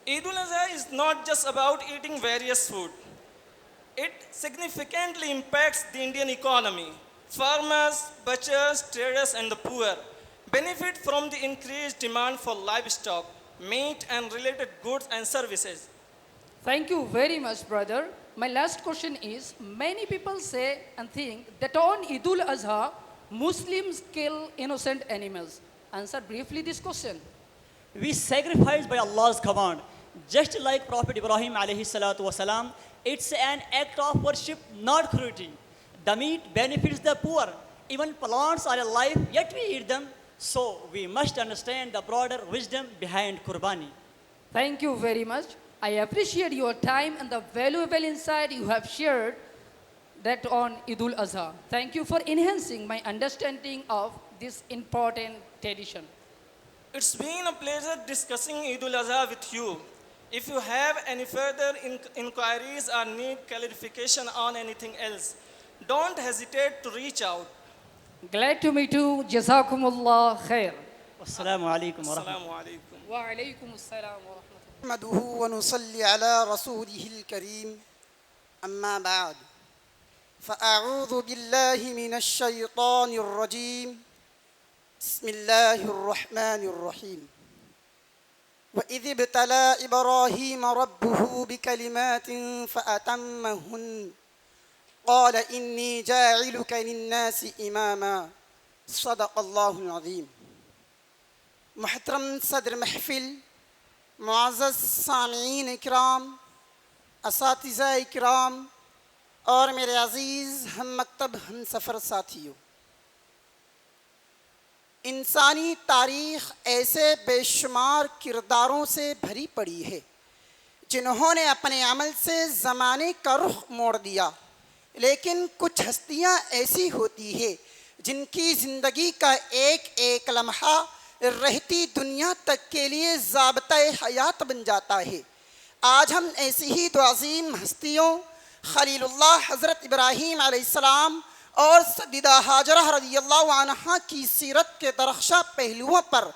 Eid al-Adha is not just about eating various food. It significantly impacts the Indian economy. Farmers, butchers, traders, and the poor benefit from the increased demand for livestock, meat, and related goods and services. Thank you very much, brother. My last question is, many people say and think that on Eid al-Adha, Muslims kill innocent animals. Answer briefly this question. We sacrifice by Allah's command. Just like Prophet Ibrahim alayhi salatu wasalam, it's an act of worship, not cruelty. The meat benefits the poor. Even plants are alive, yet we eat them. So we must understand the broader wisdom behind Qurbani. Thank you very much. I appreciate your time and the valuable insight you have shared that on Eid al-Adha. Thank you for enhancing my understanding of this important tradition. It's been a pleasure discussing Eid al-Adha with you. If you have any further inquiries or need clarification on anything else, don't hesitate to reach out. Glad to meet you. Jazakumullah khair. Wassalamu alaikum wa rahmatullahi. Assalamu alaikum. Wa alaikum assalam wa rahmatullah. نحمده ونصلي على رسوله الكريم أما بعد فأعوذ بالله من الشيطان الرجيم بسم الله الرحمن الرحيم وإذ ابتلى إبراهيم ربه بكلمات فأتمهن قال إني جاعلك للناس إماما صدق الله العظيم. محترم صدر محفل، معزز سامعین اکرام، اساتذہ اکرام اور میرے عزیز ہم مکتب ہم سفر ساتھیوں، انسانی تاریخ ایسے بے شمار کرداروں سے بھری پڑی ہے جنہوں نے اپنے عمل سے زمانے کا رخ موڑ دیا، لیکن کچھ ہستیاں ایسی ہوتی ہیں جن کی زندگی کا ایک ایک لمحہ رہتی دنیا تک کے لیے ضابطۂ حیات بن جاتا ہے۔ آج ہم ایسی ہی دو عظیم ہستیوں خلیل اللہ حضرت ابراہیم علیہ السلام اور سیدہ ہاجرہ رضی اللہ عنہا کی سیرت کے درخشاں پہلوؤں پر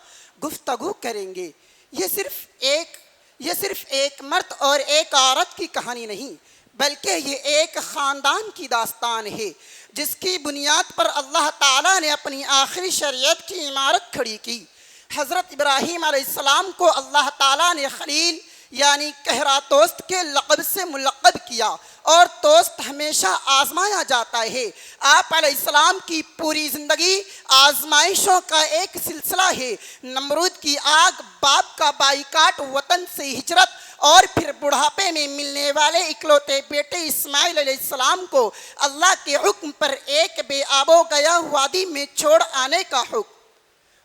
گفتگو کریں گے۔ یہ صرف ایک مرد اور ایک عورت کی کہانی نہیں، بلکہ یہ ایک خاندان کی داستان ہے جس کی بنیاد پر اللہ تعالیٰ نے اپنی آخری شریعت کی عمارت کھڑی کی۔ حضرت ابراہیم علیہ السلام کو اللہ تعالیٰ نے خلیل یعنی گہرا دوست کے لقب سے ملقب کیا، اور دوست ہمیشہ آزمایا جاتا ہے۔ آپ علیہ السلام کی پوری زندگی آزمائشوں کا ایک سلسلہ ہے۔ نمرود کی آگ، باپ کا بائیکاٹ، وطن سے ہجرت، اور پھر بڑھاپے میں ملنے والے اکلوتے بیٹے اسماعیل علیہ السلام کو اللہ کے حکم پر ایک بے آب و گیا وادی میں چھوڑ آنے کا حکم۔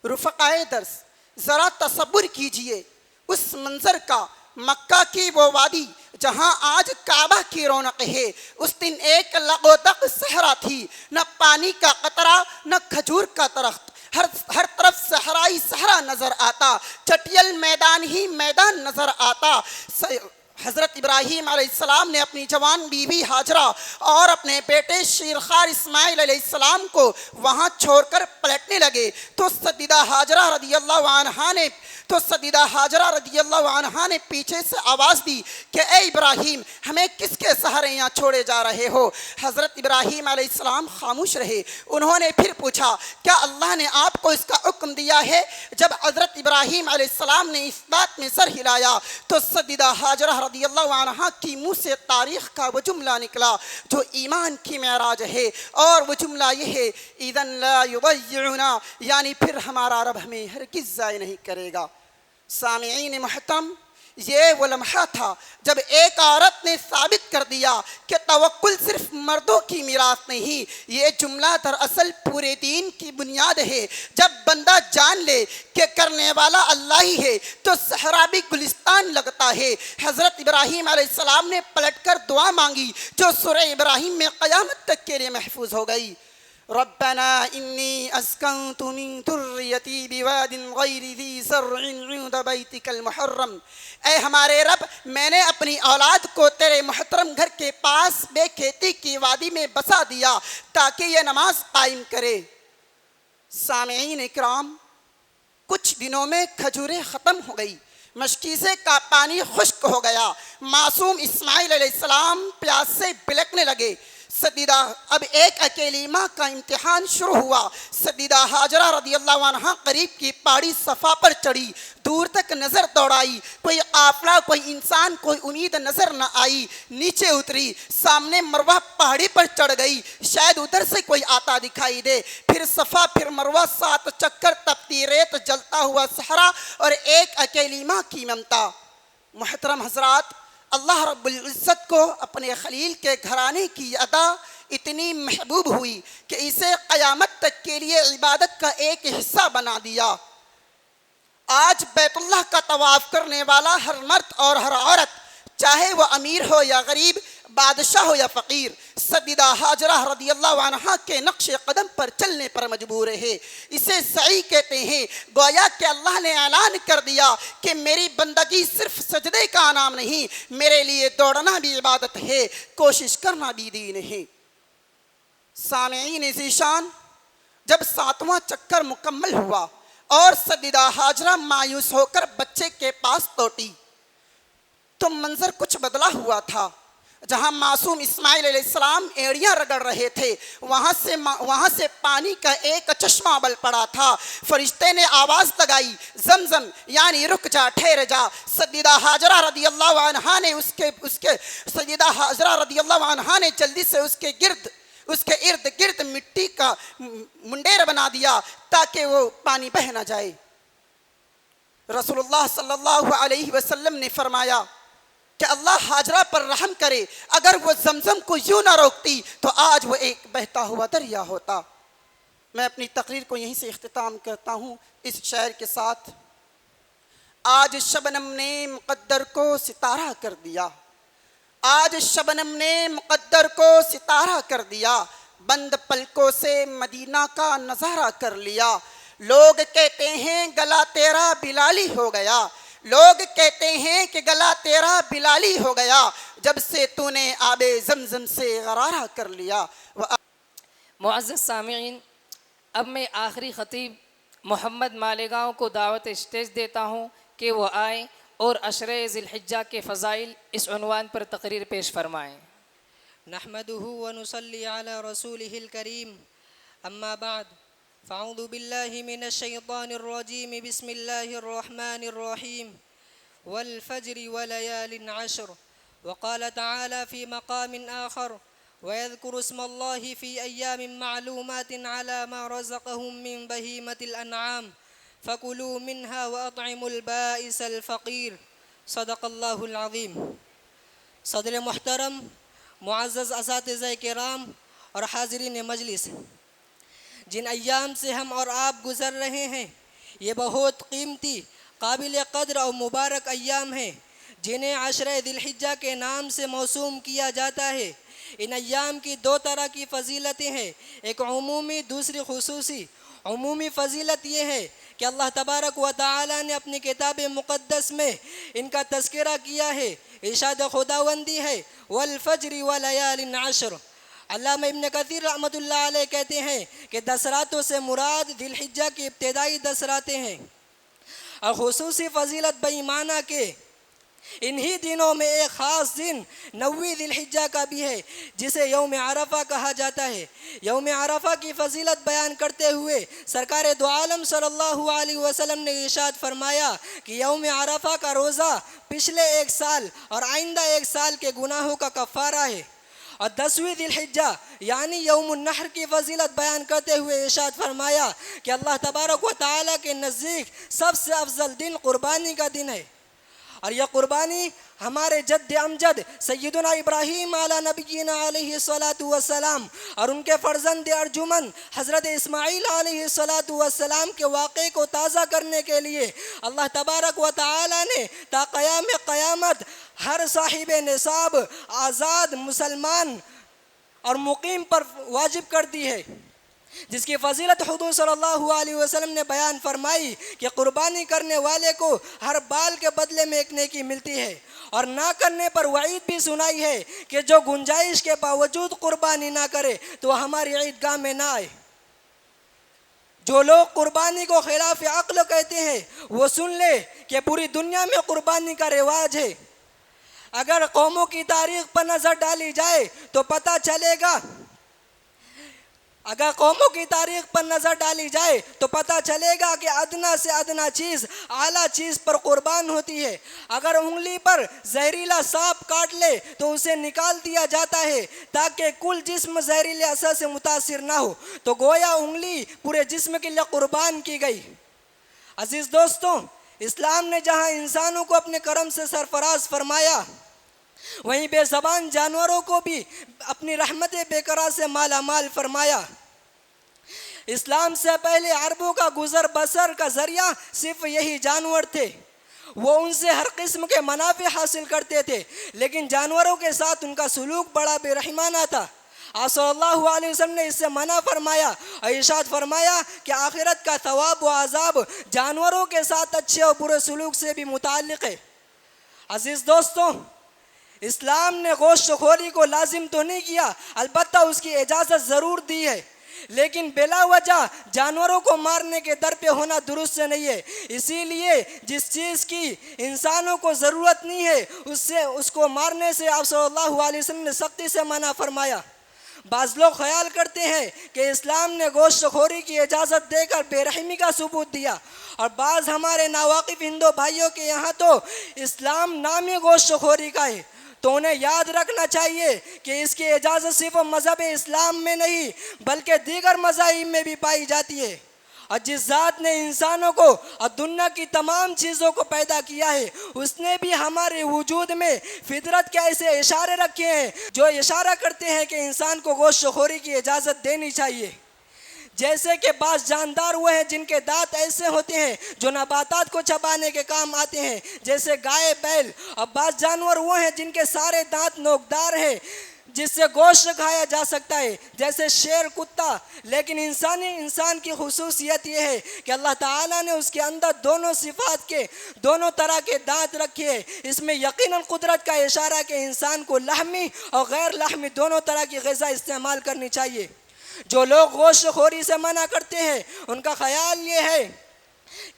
رفقائے درس، ذرا تصور کیجئے اس منظر کا۔ مکہ کی وہ وادی جہاں آج کعبہ کی رونق ہے، اس دن ایک لغودق صحرا تھی، نہ پانی کا قطرہ، نہ کھجور کا درخت، ہر طرف صحرائی صحرا نظر آتا، چٹیل میدان ہی میدان نظر آتا۔ حضرت ابراہیم علیہ السلام نے اپنی جوان بیوی ہاجرہ اور اپنے بیٹے شیرخوار اسماعیل علیہ السلام کو وہاں چھوڑ کر پلٹنے لگے تو سیدہ ہاجرہ رضی اللہ عنہا نے پیچھے سے آواز دی کہ اے ابراہیم، ہمیں کس کے سہارے یہاں چھوڑے جا رہے ہو؟ حضرت ابراہیم علیہ السلام خاموش رہے۔ انہوں نے پھر پوچھا، کیا اللہ نے آپ کو اس کا حکم دیا ہے؟ جب حضرت ابراہیم علیہ السلام نے اس بات میں سر ہلایا تو سیدہ ہاجرہ رضی اللہ عنہا کی منہ سے تاریخ کا وہ جملہ نکلا جو ایمان کی معراج ہے، اور وہ جملہ یہ ہے، اذن لا یضیعنا، یعنی پھر ہمارا رب ہمیں ہرگز ضائع نہیں کرے گا۔ سامعین محترم، یہ وہ لمحہ تھا جب ایک عورت نے ثابت کر دیا کہ توکل صرف مردوں کی میراث نہیں، یہ جملہ دراصل پورے دین کی بنیاد ہے۔ جب بندہ جان لے کہ کرنے والا اللہ ہی ہے تو صحرا بھی گلستان لگتا ہے۔ حضرت ابراہیم علیہ السلام نے پلٹ کر دعا مانگی جو سورہ ابراہیم میں قیامت تک کے لیے محفوظ ہو گئی۔ ربنا انی اسکنت من ذریتی بواد غیر ذی زرع عند بیتک المحرم، اے ہمارے رب، میں نے اپنی اولاد کو تیرے محترم گھر کے پاس بے کھیتی کی وادی میں بسا دیا تاکہ یہ نماز قائم کرے۔ سامعین اکرام، کچھ دنوں میں کھجوریں ختم ہو گئی، مشکیزے کا پانی خشک ہو گیا، معصوم اسماعیل علیہ السلام پیاس سے بلکنے لگے۔ اب ایک اکیلی ماں کا امتحان شروع ہوا۔ سیدہ ہاجرہ رضی اللہ عنہا قریب کی پہاڑی صفا پر چڑھی، دور تک نظر دوڑائی، کوئی قافلہ، کوئی انسان، کوئی امید نظر نہ آئی۔ نیچے اتری، سامنے مروہ پہاڑی پر چڑھ گئی، شاید ادھر سے کوئی آتا دکھائی دے۔ پھر صفا، پھر مروہ، 7 چکر، تپتی ریت، جلتا ہوا صحرا، اور ایک اکیلی ماں کی ممتا۔ محترم حضرات، اللہ رب العزت کو اپنے خلیل کے گھرانے کی ادا اتنی محبوب ہوئی کہ اسے قیامت تک کے لیے عبادت کا ایک حصہ بنا دیا۔ آج بیت اللہ کا طواف کرنے والا ہر مرد اور ہر عورت، چاہے وہ امیر ہو یا غریب، بادشاہ ہو یا فقیر، سیدہ ہاجرہ رضی اللہ عنہا کے نقش قدم پر چلنے پر مجبور ہے۔ اسے سعی کہتے ہیں، گویا کہ اللہ نے اعلان کر دیا کہ میری بندگی صرف سجدے کا نام نہیں، میرے لیے دوڑنا بھی عبادت ہے، کوشش کرنا بھی دین ہے۔ سامعین ذیشان، جب 7واں چکر مکمل ہوا اور سیدہ ہاجرہ مایوس ہو کر بچے کے پاس لوٹی تو منظر کچھ بدلا ہوا تھا۔ جہاں معصوم اسماعیل علیہ السلام ایڑیاں رگڑ رہے تھے، وہاں سے پانی کا ایک چشمہ بل پڑا تھا۔ فرشتے نے آواز لگائی، زمزم، یعنی رک جا، ٹھہر جا۔ سیدہ ہاجرہ رضی اللہ عنہا نے جلدی سے اس کے ارد گرد مٹی کا منڈیر بنا دیا تاکہ وہ پانی بہہ نہ جائے۔ رسول اللہ صلی اللہ علیہ وسلم نے فرمایا کہ اللہ ہاجرہ پر رحم کرے، اگر وہ زمزم کو یوں نہ روکتی تو آج وہ ایک بہتا ہوا دریا ہوتا۔ میں اپنی تقریر کو یہیں سے اختتام کرتا ہوں اس شعر کے ساتھ۔ آج شبنم نے مقدر کو ستارہ کر دیا، آج شبنم نے مقدر کو ستارہ کر دیا، بند پلکوں سے مدینہ کا نظارہ کر لیا۔ لوگ کہتے ہیں گلا تیرا بلالی ہو گیا، لوگ کہتے ہیں کہ گلا تیرا بلالی ہو گیا، جب سے تو نے آب زمزم سے غرارہ کر لیا۔ معزز سامعین، اب میں آخری خطیب محمد مالیگاؤں کو دعوت اسٹیج دیتا ہوں کہ وہ آئیں اور عشرہ ذی الحجہ کے فضائل اس عنوان پر تقریر پیش فرمائیں۔ نحمده ونصلي على رسوله الكريم أما بعد فأعوذ بالله من الشيطان الرجيم بسم الله الرحمن الرحيم والفجر وليال عشر وقال تعالى في مقام آخر ويذكر اسم الله في أيام معلومات على ما رزقهم من بهيمة الأنعام فكلوا منها وأطعموا البائس الفقير صدق الله العظيم۔ صدر محترم، معزز اساتذہ کرام اور حاضرین مجلس، جن ایام سے ہم اور آپ گزر رہے ہیں یہ بہت قیمتی، قابل قدر اور مبارک ایام ہیں جنہیں عشرہ ذی الحجہ کے نام سے موسوم کیا جاتا ہے۔ ان ایام کی دو طرح کی فضیلتیں ہیں، ایک عمومی، دوسری خصوصی۔ عمومی فضیلت یہ ہے کہ اللہ تبارک و تعالی نے اپنی کتاب مقدس میں ان کا تذکرہ کیا ہے، ارشاد خداوندی ہے والفجر ولیال عشر۔ علامہ ابن کثیر رحمۃ اللہ علیہ کہتے ہیں کہ 10 راتوں سے مراد ذی الحجہ کی ابتدائی 10 راتیں ہیں، اور خصوصی فضیلت بایمانہ کے انہی دنوں میں ایک خاص دن 9 ذی الحجہ کا بھی ہے جسے یوم عرفہ کہا جاتا ہے۔ یوم عرفہ کی فضیلت بیان کرتے ہوئے سرکار دو عالم صلی اللہ علیہ وسلم نے ارشاد فرمایا کہ یوم عرفہ کا روزہ پچھلے 1 سال اور آئندہ 1 سال کے گناہوں کا کفارہ ہے۔ اور 10ویں ذی الحجہ یعنی یوم النحر کی فضیلت بیان کرتے ہوئے ارشاد فرمایا کہ اللہ تبارک و تعالیٰ کے نزدیک سب سے افضل دن قربانی کا دن ہے، اور یہ قربانی ہمارے جد امجد سیدنا ابراہیم علی نبینا علیہ السلام اور ان کے فرزند ارجمند حضرت اسماعیل علیہ السلام کے واقعے کو تازہ کرنے کے لیے اللہ تبارک و تعالی نے تا قیام قیامت ہر صاحب نصاب آزاد مسلمان اور مقیم پر واجب کر دی ہے، جس کی فضیلت حضور صلی اللہ علیہ وسلم نے بیان فرمائی کہ قربانی کرنے والے کو ہر بال کے بدلے میں ایک نیکی ملتی ہے، اور نہ کرنے پر وعید بھی سنائی ہے کہ جو گنجائش کے باوجود قربانی نہ کرے تو ہماری عیدگاہ میں نہ آئے۔ جو لوگ قربانی کو خلاف عقل کہتے ہیں وہ سن لے کہ پوری دنیا میں قربانی کا رواج ہے۔ اگر قوموں کی تاریخ پر نظر ڈالی جائے تو پتہ چلے گا کہ ادنا سے ادنا چیز اعلیٰ چیز پر قربان ہوتی ہے۔ اگر انگلی پر زہریلا سانپ کاٹ لے تو اسے نکال دیا جاتا ہے تاکہ کل جسم زہریلے اثر سے متاثر نہ ہو، تو گویا انگلی پورے جسم کے لیے قربان کی گئی۔ عزیز دوستوں، اسلام نے جہاں انسانوں کو اپنے کرم سے سرفراز فرمایا، وہیں بے زبان جانوروں کو بھی اپنی رحمت بے قرار سے مالا مال فرمایا۔ اسلام سے پہلے عربوں کا گزر بسر کا ذریعہ صرف یہی جانور تھے، وہ ان سے ہر قسم کے منافع حاصل کرتے تھے، لیکن جانوروں کے ساتھ ان کا سلوک بڑا بے رحمانہ تھا۔ آپ صلی اللہ علیہ وسلم نے اس سے منع فرمایا اور ارشاد فرمایا کہ آخرت کا ثواب و عذاب جانوروں کے ساتھ اچھے اور برے سلوک سے بھی متعلق ہے۔ عزیز دوستوں، اسلام نے گوشت خوری کو لازم تو نہیں کیا، البتہ اس کی اجازت ضرور دی ہے، لیکن بلا وجہ جانوروں کو مارنے کے در پہ ہونا درست نہیں ہے۔ اسی لیے جس چیز کی انسانوں کو ضرورت نہیں ہے اس کو مارنے سے آپ صلی اللہ علیہ وسلم نے سختی سے منع فرمایا۔ بعض لوگ خیال کرتے ہیں کہ اسلام نے گوشت خوری کی اجازت دے کر بے رحمی کا ثبوت دیا، اور بعض ہمارے ناواقف ہندو بھائیوں کے یہاں تو اسلام نام ہی گوشت خوری کا ہے، تو انہیں یاد رکھنا چاہیے کہ اس کی اجازت صرف مذہب اسلام میں نہیں بلکہ دیگر مذاہب میں بھی پائی جاتی ہے۔ اور جس ذات نے انسانوں کو اور دنیا کی تمام چیزوں کو پیدا کیا ہے، اس نے بھی ہمارے وجود میں فطرت کے ایسے اشارے رکھے ہیں جو اشارہ کرتے ہیں کہ انسان کو گوشت خوری کی اجازت دینی چاہیے۔ جیسے کہ بعض جاندار وہ ہیں جن کے دانت ایسے ہوتے ہیں جو نباتات کو چبانے کے کام آتے ہیں، جیسے گائے، بیل، اور بعض جانور وہ ہیں جن کے سارے دانت نوکدار ہیں جس سے گوشت کھایا جا سکتا ہے، جیسے شیر، کتا۔ لیکن انسان کی خصوصیت یہ ہے کہ اللہ تعالیٰ نے اس کے اندر دونوں صفات کے دونوں طرح کے دانت رکھے ہیں۔ اس میں یقیناً قدرت کا اشارہ کہ انسان کو لحمی اور غیر لحمی دونوں طرح کی غذا استعمال کرنی چاہیے۔ جو لوگ گوشت خوری سے منع کرتے ہیں ان کا خیال یہ ہے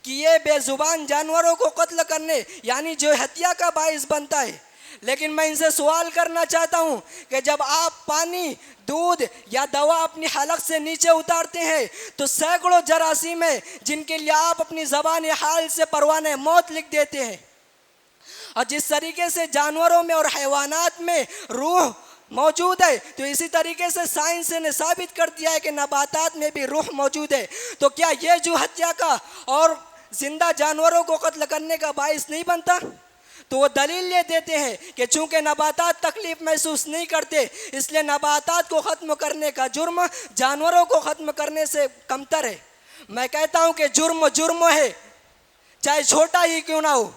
کہ یہ بے زبان جانوروں کو قتل کرنے یعنی جو ہتیا کا باعث بنتا ہے. لیکن میں ان سے سوال کرنا چاہتا ہوں کہ جب آپ پانی، دودھ یا دوا اپنی حلق سے نیچے اتارتے ہیں تو سینکڑوں جراثیم ہیں جن کے لیے آپ اپنی زبان حال سے پروانہ موت لکھ دیتے ہیں. اور جس طریقے سے جانوروں میں اور حیوانات میں روح موجود ہے تو اسی طریقے سے سائنس نے ثابت کر دیا ہے کہ نباتات میں بھی روح موجود ہے. تو کیا یہ جو ہتیا کا اور زندہ جانوروں کو قتل کرنے کا باعث نہیں بنتا؟ تو وہ دلیل یہ دیتے ہیں کہ چونکہ نباتات تکلیف محسوس نہیں کرتے اس لیے نباتات کو ختم کرنے کا جرم جانوروں کو ختم کرنے سے کمتر ہے. میں کہتا ہوں کہ جرم ہے، چاہے چھوٹا ہی کیوں نہ ہو.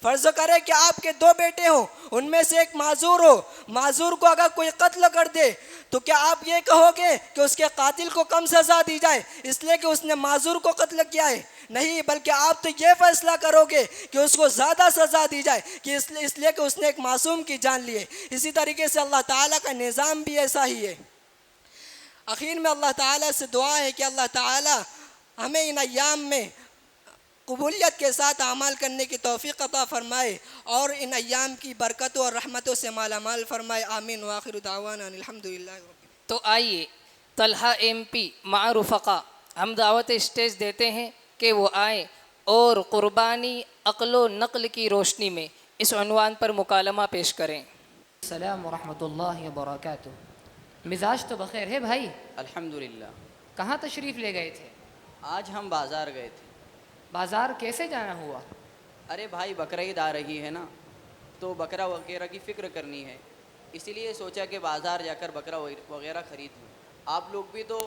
فرض کرے کہ آپ کے 2 بیٹے ہوں، ان میں سے ایک معذور ہو، معذور کو اگر کوئی قتل کر دے تو کیا آپ یہ کہو گے کہ اس کے قاتل کو کم سزا دی جائے اس لیے کہ اس نے معذور کو قتل کیا ہے؟ نہیں، بلکہ آپ تو یہ فیصلہ کرو گے کہ اس کو زیادہ سزا دی جائے کہ اس لیے کہ اس نے ایک معصوم کی جان لی ہے. اسی طریقے سے اللہ تعالیٰ کا نظام بھی ایسا ہی ہے. آخر میں اللہ تعالیٰ سے دعا ہے کہ اللہ تعالیٰ ہمیں ان ایام میں قبولیت کے ساتھ اعمال کرنے کی توفیق عطا فرمائے اور ان ایام کی برکتوں اور رحمتوں سے مالا مال فرمائے. آمین. وآخر دعوانا الحمدللہ. تو آئیے طلحہ MP مع رفقا ہم دعوت اسٹیج دیتے ہیں کہ وہ آئیں اور قربانی عقل و نقل کی روشنی میں اس عنوان پر مکالمہ پیش کریں. السلام ورحمۃ اللہ وبرکاتہ. مزاج تو بخیر ہے بھائی؟ الحمدللہ. کہاں تشریف لے گئے تھے؟ آج ہم بازار گئے تھے. بازار کیسے جانا ہوا؟ ارے بھائی بقرعید آ رہی ہے نا، تو بکرا وغیرہ کی فکر کرنی ہے، اسی لیے سوچا کہ بازار جا کر بکرا وغیرہ خرید لوں. آپ لوگ بھی تو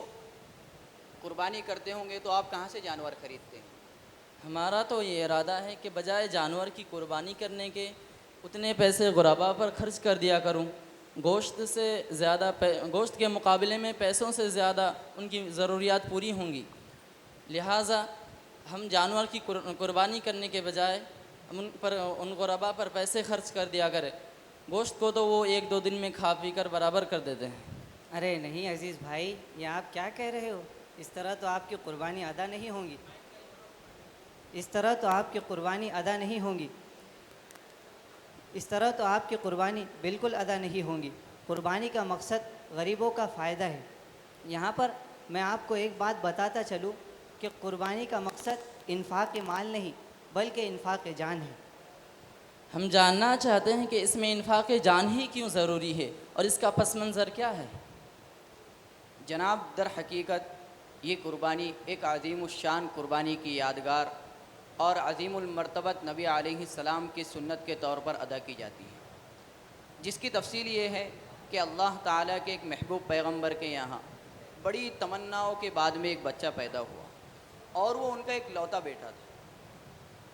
قربانی کرتے ہوں گے تو آپ کہاں سے جانور خریدتے ہیں؟ ہمارا تو یہ ارادہ ہے کہ بجائے جانور کی قربانی کرنے کے اتنے پیسے غربا پر خرچ کر دیا کروں. گوشت کے مقابلے میں پیسوں سے زیادہ ان کی ضروریات پوری ہوں گی، لہٰذا ہم جانور کی قربانی کرنے کے بجائے ان غربا پر پیسے خرچ کر دیا کریں. گوشت کو تو وہ 1-2 دن میں کھا پی کر برابر کر دیتے ہیں. ارے نہیں عزیز بھائی، یہ آپ کیا کہہ رہے ہو؟ اس طرح تو آپ کی قربانی ادا نہیں ہوں گی. اس طرح تو آپ کی قربانی ادا نہیں ہوں گی. اس طرح تو آپ کی قربانی بالکل ادا نہیں ہوں گی. قربانی کا مقصد غریبوں کا فائدہ ہے. یہاں پر میں آپ کو ایک بات بتاتا چلوں کہ قربانی کا مقصد انفاق مال نہیں بلکہ انفاق جان ہے. ہم جاننا چاہتے ہیں کہ اس میں انفاق جان ہی کیوں ضروری ہے اور اس کا پس منظر کیا ہے؟ جناب، در حقیقت یہ قربانی ایک عظیم الشان قربانی کی یادگار اور عظیم المرتبت نبی علیہ السلام کی سنت کے طور پر ادا کی جاتی ہے، جس کی تفصیل یہ ہے کہ اللہ تعالیٰ کے ایک محبوب پیغمبر کے یہاں بڑی تمناؤں کے بعد میں ایک بچہ پیدا ہوا اور وہ ان کا ایک لوتا بیٹا تھا.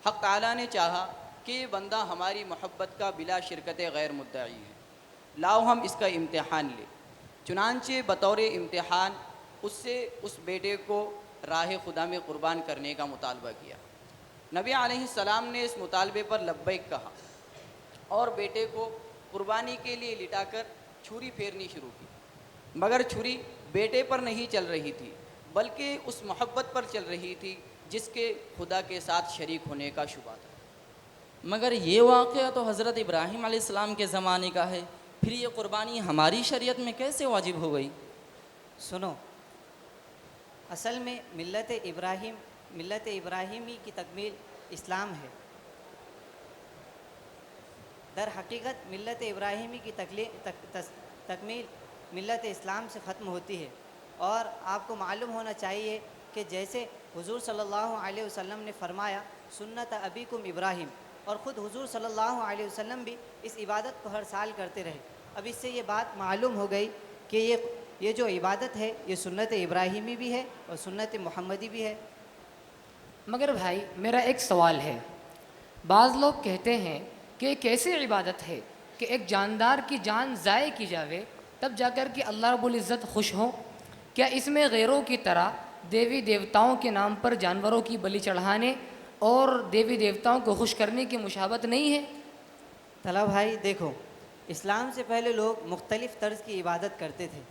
حق تعالیٰ نے چاہا کہ یہ بندہ ہماری محبت کا بلا شرکت غیر مدعی ہے، لاؤ ہم اس کا امتحان لیں. چنانچہ بطور امتحان اس سے اس بیٹے کو راہ خدا میں قربان کرنے کا مطالبہ کیا. نبی علیہ السلام نے اس مطالبے پر لبیک کہا اور بیٹے کو قربانی کے لیے لٹا کر چھری پھیرنی شروع کی، مگر چھری بیٹے پر نہیں چل رہی تھی بلکہ اس محبت پر چل رہی تھی جس کے خدا کے ساتھ شریک ہونے کا شبہ تھا. مگر یہ واقعہ تو حضرت ابراہیم علیہ السلام کے زمانے کا ہے، پھر یہ قربانی ہماری شریعت میں کیسے واجب ہو گئی؟ سنو، اصل میں ملت ابراہیمی کی تکمیل اسلام ہے. در حقیقت ملت ابراہیمی کی تکمیل ملت اسلام سے ختم ہوتی ہے. اور آپ کو معلوم ہونا چاہیے کہ جیسے حضور صلی اللہ علیہ وسلم نے فرمایا سنت ابیکم ابراہیم، اور خود حضور صلی اللہ علیہ وسلم بھی اس عبادت کو ہر سال کرتے رہے. اب اس سے یہ بات معلوم ہو گئی کہ یہ جو عبادت ہے یہ سنت ابراہیمی بھی ہے اور سنت محمدی بھی ہے. مگر بھائی میرا ایک سوال ہے، بعض لوگ کہتے ہیں کہ ایک ایسی عبادت ہے کہ ایک جاندار کی جان ضائع کی جاوے تب جا کر کہ اللہ رب العزت خوش ہوں. کیا اس میں غیروں کی طرح دیوی دیوتاؤں کے نام پر جانوروں کی بلی چڑھانے اور دیوی دیوتاؤں کو خوش کرنے کی مشابہت نہیں ہے؟ طلحہ بھائی دیکھو، اسلام سے پہلے لوگ مختلف طرز کی عبادت کرتے تھے.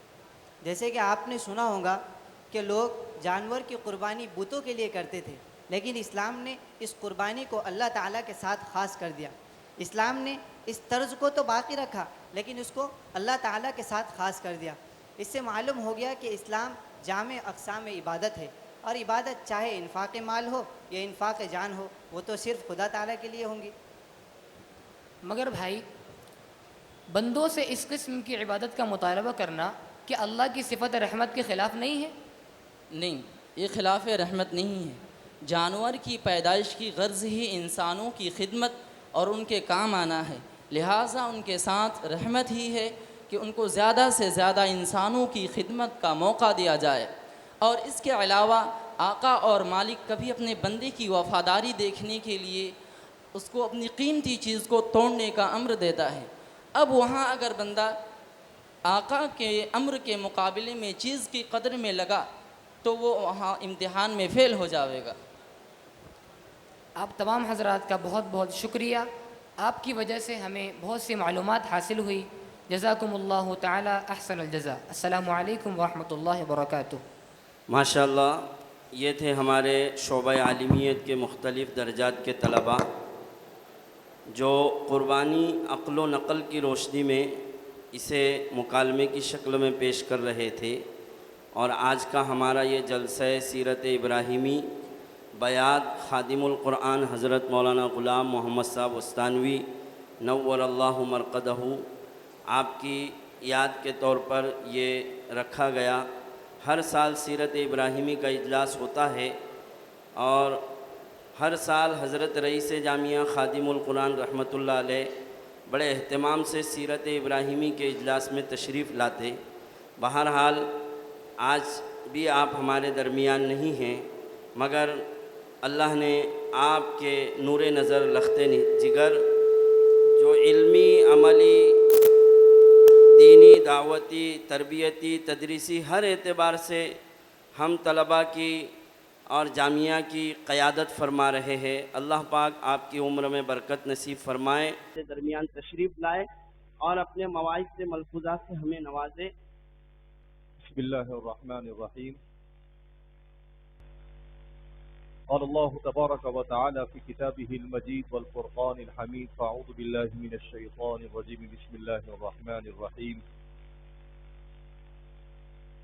جیسے کہ آپ نے سنا ہوگا کہ لوگ جانور کی قربانی بتوں کے لیے کرتے تھے، لیکن اسلام نے اس قربانی کو اللہ تعالیٰ کے ساتھ خاص کر دیا. اسلام نے اس طرز کو تو باقی رکھا لیکن اس کو اللہ تعالیٰ کے ساتھ خاص کر دیا. اس سے معلوم ہو گیا کہ اسلام جامع اقسام عبادت ہے، اور عبادت چاہے انفاق مال ہو یا انفاق جان ہو وہ تو صرف خدا تعالیٰ کے لیے ہوں گی. مگر بھائی بندوں سے اس قسم کی عبادت کا مطالبہ کرنا کہ اللہ کی صفت رحمت کے خلاف نہیں ہے؟ نہیں، یہ خلاف رحمت نہیں ہے. جانور کی پیدائش کی غرض ہی انسانوں کی خدمت اور ان کے کام آنا ہے، لہٰذا ان کے ساتھ رحمت ہی ہے کہ ان کو زیادہ سے زیادہ انسانوں کی خدمت کا موقع دیا جائے. اور اس کے علاوہ آقا اور مالک کبھی اپنے بندے کی وفاداری دیکھنے کے لیے اس کو اپنی قیمتی چیز کو توڑنے کا امر دیتا ہے. اب وہاں اگر بندہ آقا کے امر کے مقابلے میں چیز کی قدر میں لگا تو وہ وہاں امتحان میں فیل ہو جاوے گا. آپ تمام حضرات کا بہت بہت شکریہ. آپ کی وجہ سے ہمیں بہت سی معلومات حاصل ہوئی. جزاکم اللہ تعالی احسن الجزاء. السلام علیکم ورحمۃ اللہ وبرکاتہ. ماشاءاللہ، یہ تھے ہمارے شعبہ عالمیت کے مختلف درجات کے طلباء جو قربانی عقل و نقل کی روشنی میں اسے مکالمے کی شکل میں پیش کر رہے تھے. اور آج کا ہمارا یہ جلسہ سیرت ابراہیمی بیات خادم القرآن حضرت مولانا غلام محمد صاحب وستانوی نور اللہ مرقدہ، آپ کی یاد کے طور پر یہ رکھا گیا. ہر سال سیرت ابراہیمی کا اجلاس ہوتا ہے اور ہر سال حضرت رئیس جامعہ خادم القرآن رحمۃ اللہ علیہ بڑے اہتمام سے سیرت ابراہیمی کے اجلاس میں تشریف لاتے. بہرحال آج بھی آپ ہمارے درمیان نہیں ہیں، مگر اللہ نے آپ کے نور نظر لخت جگر جو علمی، عملی، دینی، دعوتی، تربیتی، تدریسی ہر اعتبار سے ہم طلباء کی اور جامعہ کی قیادت فرما رہے ہیں. اللہ پاک آپ کی عمر میں برکت نصیب فرمائے. درمیان تشریف لائے اور اپنے مواعظ سے ملفوظات سے ہمیں نوازے. بسم اللہ الرحمن الرحیم. قال اللہ تبارک و تعالی فی کتابہ المجید والفرقان الحمید. فاعوذ باللہ من الشیطان الرجیم. بسم اللہ الرحمن الرحیم.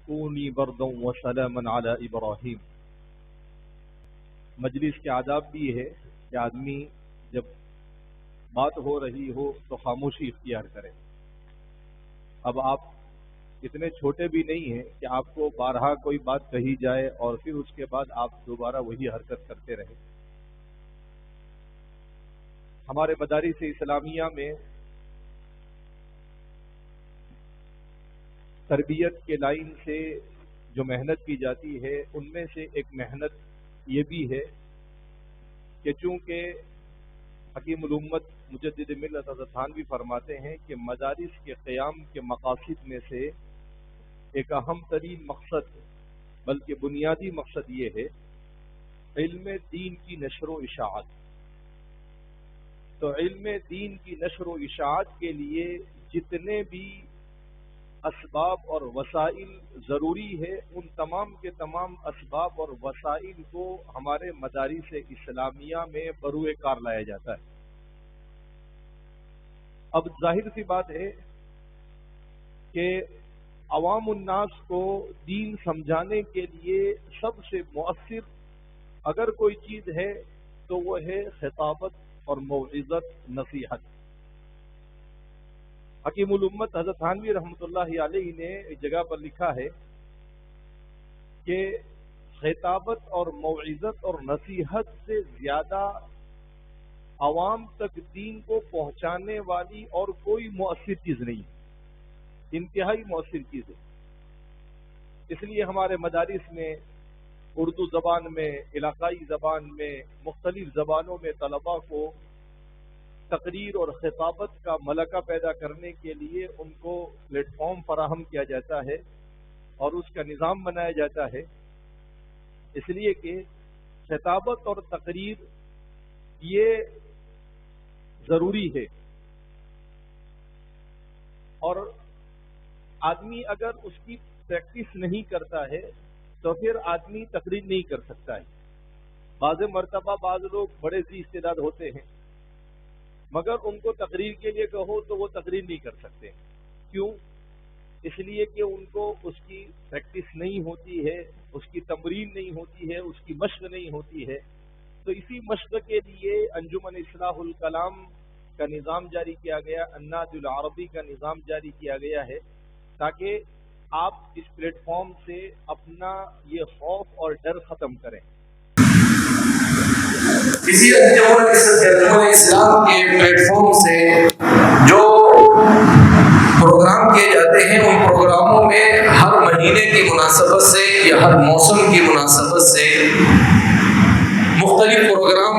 کونی بردا وسلاما علی ابراہیم. مجلس کے آداب بھی ہے کہ آدمی جب بات ہو رہی ہو تو خاموشی اختیار کرے. اب آپ اتنے چھوٹے بھی نہیں ہیں کہ آپ کو بارہا کوئی بات کہی جائے اور پھر اس کے بعد آپ دوبارہ وہی حرکت کرتے رہیں. ہمارے مدارس اسلامیہ میں تربیت کے لائن سے جو محنت کی جاتی ہے ان میں سے ایک محنت یہ بھی ہے کہ چونکہ حکیم الامت مجدد ملت حضرت تھانوی فرماتے ہیں کہ مدارس کے قیام کے مقاصد میں سے ایک اہم ترین مقصد بلکہ بنیادی مقصد یہ ہے علم دین کی نشر و اشاعت. تو علم دین کی نشر و اشاعت کے لیے جتنے بھی اسباب اور وسائل ضروری ہے ان تمام کے تمام اسباب اور وسائل کو ہمارے مدارس اسلامیہ میں بروئے کار لایا جاتا ہے. اب ظاہر سی بات ہے کہ عوام الناس کو دین سمجھانے کے لیے سب سے مؤثر اگر کوئی چیز ہے تو وہ ہے خطابت اور موعظت، نصیحت. حکیم الامت حضرت تھانوی رحمۃ اللہ علیہ نے ایک جگہ پر لکھا ہے کہ خطابت اور موعظت اور نصیحت سے زیادہ عوام تک دین کو پہنچانے والی اور کوئی مؤثر چیز نہیں، انتہائی مؤثر چیز ہے. اس لیے ہمارے مدارس میں اردو زبان میں، علاقائی زبان میں، مختلف زبانوں میں طلباء کو تقریر اور خطابت کا ملکہ پیدا کرنے کے لیے ان کو پلیٹ فارم فراہم کیا جاتا ہے اور اس کا نظام بنایا جاتا ہے. اس لیے کہ خطابت اور تقریر یہ ضروری ہے، اور آدمی اگر اس کی پریکٹس نہیں کرتا ہے تو پھر آدمی تقریر نہیں کر سکتا ہے. بعض مرتبہ بعض لوگ بڑے ذی استعداد ہوتے ہیں، مگر ان کو تقریر کے لیے کہو تو وہ تقریر نہیں کر سکتے. کیوں؟ اس لیے کہ ان کو اس کی پریکٹس نہیں ہوتی ہے، اس کی تمرین نہیں ہوتی ہے، اس کی مشق نہیں ہوتی ہے. تو اسی مشق کے لیے انجمن اصلاح الکلام کا نظام جاری کیا گیا، النادی العربی کا نظام جاری کیا گیا ہے، تاکہ آپ اس پلیٹ فارم سے اپنا یہ خوف اور ڈر ختم کریں. اسی انجمن اسلام کے پلیٹ فارم سے جو پروگرام کیے جاتے ہیں، ان پروگراموں میں ہر مہینے کی مناسبت سے یا ہر موسم کی مناسبت سے مختلف پروگرام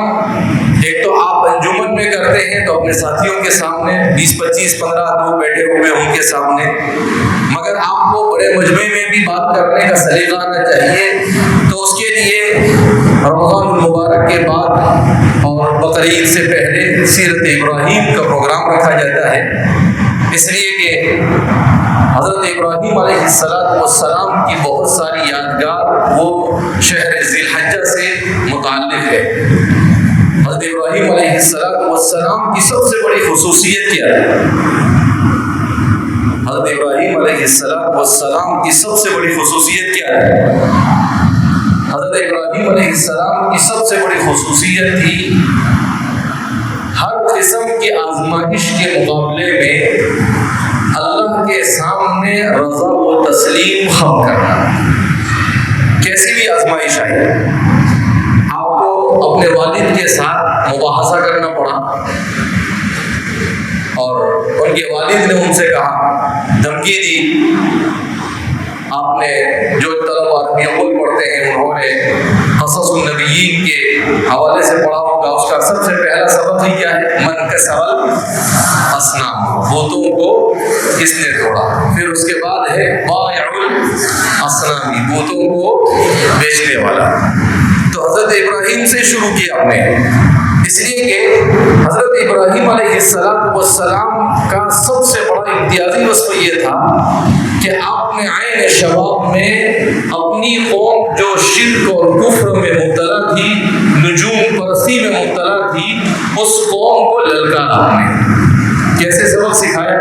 ایک تو آپ انجمن میں کرتے ہیں تو اپنے ساتھیوں کے سامنے 20 25 15 لوگ بیٹھے ہوئے ان کے سامنے، مگر آپ کو بڑے مجمع میں بھی بات کرنے کا سلیقہ آنا چاہیے. تو اس کے لیے رمضان المبارک کے بعد اور بقرعید سے پہلے سیرت ابراہیم کا پروگرام رکھا جاتا ہے، اس لیے کہ حضرت ابراہیم علیہ السلام کی بہت ساری یادگار وہ شہر ذی الحجہ سے متعلق ہے. حضرت ابراہیم علیہ السلام کی سب سے بڑی خصوصیت کیا ہے؟ حضرت ابراہیم علیہ السلام کی سب سے بڑی خصوصیت کیا ہے؟ حضرت ابراہیم علیہ السلام کی سب سے بڑی خصوصیت تھی ہر قسم کی آزمائش کے مقابلے میں اللہ کے سامنے رضا و تسلیم خم کرنا. کیسی بھی آزمائش آئی، آپ کو اپنے والد کے ساتھ مباحثہ کرنا پڑا اور ان کے والد نے ان سے کہا، دھمکی دی. آپ نے جو طلبہ یقول پڑھتے ہیں انہوں نے قصص النبیین کے حوالے سے پڑھا ہوگا. اس کا سب سے پہلا سبق ہی کیا ہے؟ من کسر الاصنام، بتوں کو کس نے توڑا. پھر اس کے بعد ہے بائع الاصنام، بتوں کو بیچنے والا. تو حضرت ابراہیم سے شروع کیا آپ نے، اس لیے کہ حضرت ابراہیم علیہ السلام کا سب سے بڑا امتیازی وصف یہ تھا کہ آپ نے عین شباب میں اپنی قوم جو شرک اور کفر میں مبتلا تھی، نجوم پرستی میں مبتلا تھی، اس قوم کو للکارا. آپ نے کیسے سبق سکھایا؟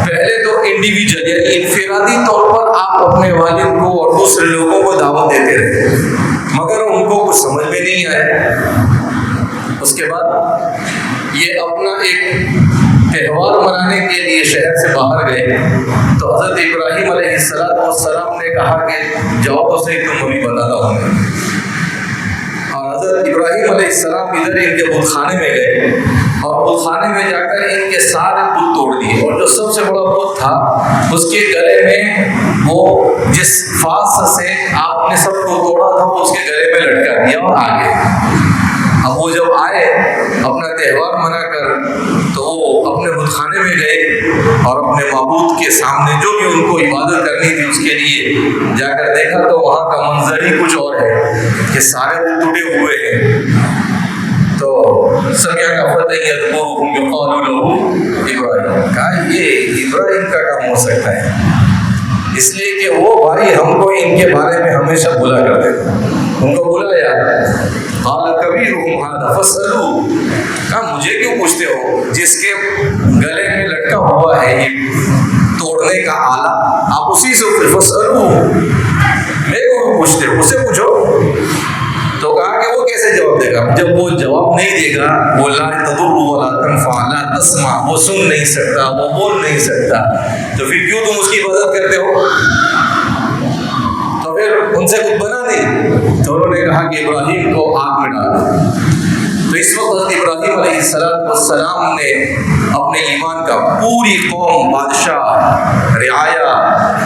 پہلے تو انڈیویجول یعنی انفرادی طور پر آپ اپنے والد کو اور دوسرے لوگوں کو دعوت دیتے رہے، مگر ان کو کچھ سمجھ میں نہیں آیا. اس کے بعد یہ اپنا ایک تہوار منانے کے لیے شہر سے باہر گئے تو حضرت ابراہیم علیہ السلام نے کہا کہ جاؤ تو صحیح، تم ابھی بتاتا ہوں. اور حضرت ابراہیم علیہ السلام ادھر ان کے بت خانے میں گئے اور بت خانے میں جا کر ان کے سارے بت توڑ دیے، اور جو سب سے بڑا بت تھا اس کے گلے میں وہ جس فاس سے آپ نے سب کو توڑا تھا وہ اس کے گلے میں لٹکا دیا اور آگے. اب وہ جب آئے اپنا تہوار منا کر تو وہ اپنے بت خانے میں گئے اور اپنے معبود کے سامنے جو بھی ان کو عبادت کرنی تھی اس کے لیے جا کر دیکھا تو وہاں کا منظر ہی کچھ اور ہے کہ سارے بت ٹوٹے ہوئے ہیں. تو سمیا کا فتح ابراہیم کہا یہ ابراہیم کا کام ہو سکتا ہے، اس لیے کہ وہ بھائی ہم کو ان کے بارے میں ہمیشہ بولا کرتے تھے. ان کو بلایا، قال کبیرہم ھذا فاسألوہ، کہا مجھے کیوں پوچھتے ہو؟ جس کے گلے میں لٹکا ہوا ہے یہ توڑنے کا آلہ، آپ اسی سے فاسألوہ، میں کیوں پوچھتے ہو؟ اسے پوچھو. تو کہا کہ وہ کیسے جواب دے گا؟ جب وہ جواب نہیں دے گا، وہ لا تضر ولا تنفع لا تسمع، وہ سن نہیں سکتا، وہ بول نہیں سکتا، تو پھر کیوں تم اس کی عبادت کرتے ہو؟ تو پھر ان سے کچھ بنا نہیں. تو انہوں نے کہا کہ ابراہیم کو آگ میں ڈال. تو اس وقت ابراہیم علیہ السلام نے اپنے ایمان کا پوری قوم، بادشاہ، رعایا،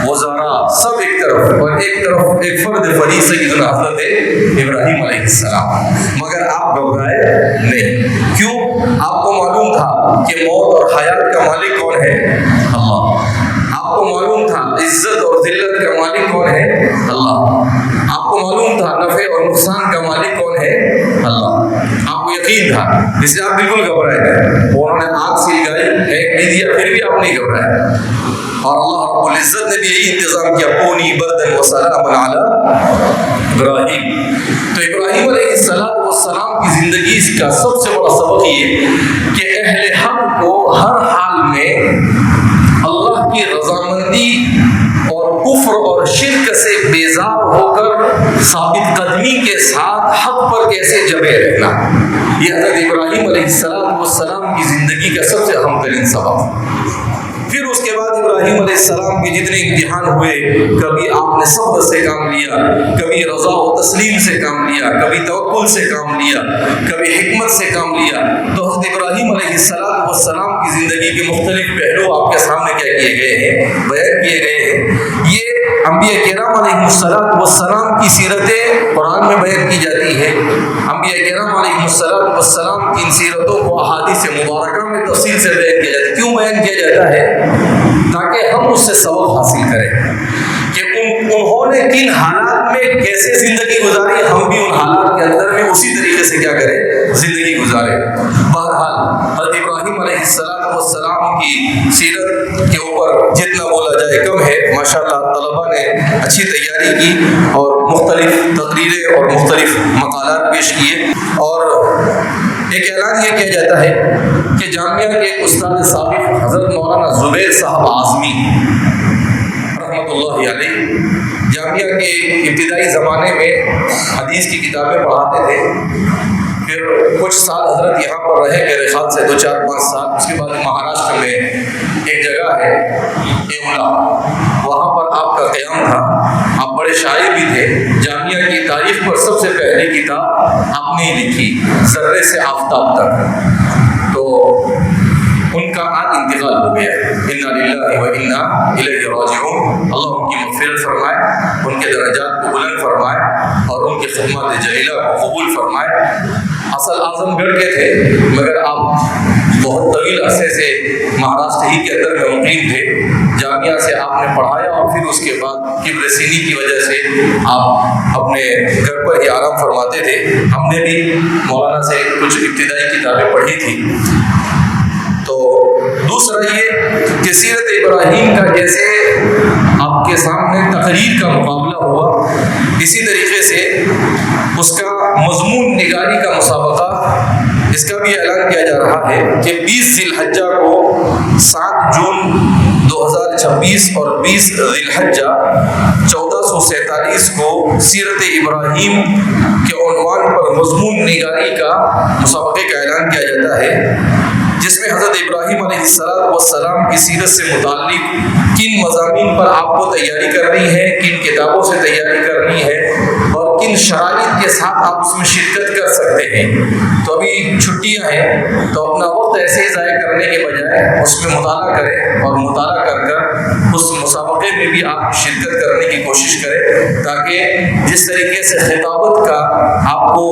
وزراء سب ایک طرف اور ایک طرف ایک فرد فریق سیدنا حضرت ابراہیم علیہ السلام. مگر آپ گھبرائے نہیں. کیوں؟ آپ کو معلوم تھا کہ موت اور حیات کا مالک کون ہے؟ اللہ. آپ کو معلوم تھا عزت اور ذلت کا مالک کون ہے؟ اللہ. آپ کو معلوم تھا نفع اور نقصان کا مالک کون ہے؟ اللہ. آپ کو یقین تھا، اس لیے آپ بالکل گھبرائے نہیں. انہوں نے آگ سلگائی، ایک نہیں دیا، پھر بھی آپ نہیں گھبرائے. اور اللہ رب العزت نے بھی یہی انتظام کیا، کونی بردن و سلاما علی ابراہیم. تو ابراہیم علیہ السلام کی زندگی کا سب سے بڑا سبق یہ کہ اہل حق کو ہر حال میں اللہ کی رضامندی اور کفر اور شرک سے بیزار ہو کر ثابت قدمی کے ساتھ حق پر کیسے جمے رہنا. یہ حضرت ابراہیم علیہ السلام کی زندگی کا سب سے اہم ترین سبق. پھر اس کے بعد ابراہیم علیہ السلام کے جتنے امتحان ہوئے، کبھی آپ نے صبر سے کام لیا، کبھی رضا و تسلیم سے کام لیا، کبھی توکل سے کام لیا، کبھی حکمت سے کام لیا. تو حضرت ابراہیم علیہ السلام کی زندگی کے مختلف پہلو آپ کے سامنے کیا کیے گئے ہیں، بیان کیے گئے ہیں. یہ انبیاء کرام علیہ السلام کی سیرتیں قرآن میں بیان کی جاتی ہے. انبیاء کرام علیہ السلام کی ان سیرتوں کو احادیث مبارکہ میں تفصیل سے بیان کیا جاتا ہے. کیوں بیان کیا جاتا ہے؟ تاکہ ہم اس سے سبق حاصل کریں کہ انہوں نے کن حالات میں کیسے زندگی گزاری، ہم بھی ان حالات کے اندر میں اسی طریقے سے کیا کریں، زندگی گزاریں. بہرحال حضرت ابراہیم علیہ السلام کی سیرت کے اوپر جتنا بولا جائے کم ہے. ماشاءاللہ طلباء نے اچھی تیاری کی اور مختلف تقریریں اور مختلف مقالات پیش کیے. اور ایک اعلان یہ کیا جاتا ہے کہ جامعہ کے ایک استاد سابق حضرت مولانا زبیر صاحب اعظمی رحمۃ اللہ علیہ جامعہ کے ابتدائی زمانے میں حدیث کی کتابیں پڑھاتے تھے. پھر کچھ سال حضرت یہاں پر رہے، میرے خیال سے 2-4-5 سال. اس کے بعد مہاراشٹر میں ایک جگہ ہے ایملا، وہاں پر آپ کا قیام تھا. آپ بڑے شاعر بھی تھے. جامعہ کی تاریخ پر سب سے پہلی کتاب آپ نے ہی لکھی، ذرے سے آفتاب تک. تو ان کا آج انتقال ہو گیا. انا للہ و انا الیہ راجعون. اللہ ان کی مغفرت فرمائے، ان کے درجات کو بلند فرمائے اور ان کی خدمات جلیلہ کو قبول فرمائے. اصل اعظم گڑھ کے تھے، مگر آپ بہت طویل عرصے سے مہاراشٹر ہی کے اندر میں مقیم تھے. جامعہ سے آپ نے پڑھایا اور پھر اس کے بعد کبر سینی کی وجہ سے آپ اپنے گھر پر ہی آرام فرماتے تھے. ہم نے بھی مولانا سے کچھ ابتدائی کتابیں پڑھی تھی. تو دوسرا یہ کہ سیرت ابراہیم کا جیسے آپ کے سامنے تقریر کا مقابلہ ہوا، اسی طریقے سے اس کا مضمون نگاری کا مسابقہ، اس کا بھی اعلان کیا جا رہا ہے کہ 20 ذی الحجہ کو 7 جون 2026 اور 20 ذی الحجہ 1447 کو سیرت ابراہیم کے عنوان پر مضمون نگاری کا مسابقے کا اعلان کیا جاتا ہے، جس میں حضرت ابراہیم علیہ السلام کی سیرت سے متعلق کن مضامین پر آپ کو تیاری کرنی ہے، کن کتابوں سے تیاری کرنی ہے اور کن شرائط کے ساتھ آپ اس میں شرکت کر سکتے ہیں. تو ابھی چھٹیاں ہیں تو اپنا وقت ایسے ہی ضائع کرنے کے بجائے اس میں مطالعہ کریں اور مطالعہ کر اس مسابقے میں بھی آپ شرکت کرنے کی کوشش کریں، تاکہ جس طریقے سے خطابت کا آپ کو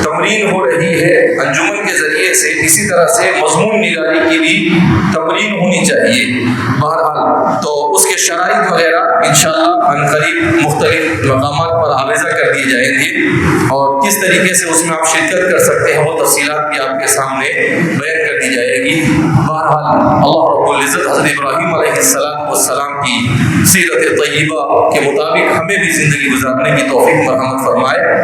تمرین ہو رہی ہے انجمن کے ذریعے سے، اسی طرح سے مضمون نگاری کی بھی تمرین ہونی چاہیے. بہرحال تو اس کے شرائط وغیرہ انشاءاللہ عنقریب مختلف مقامات پر آویزہ کر دیے جائیں گے اور کس طریقے سے اس میں آپ شرکت کر سکتے ہیں وہ تفصیلات بھی آپ کے سامنے بیان کر دی جائے گی. بہرحال اللہ رب العزت حضرت ابراہیم علیہ السلام کی سیرت طیبہ کے مطابق ہمیں بھی زندگی گزارنے کی توفیق مرحمت فرمائے.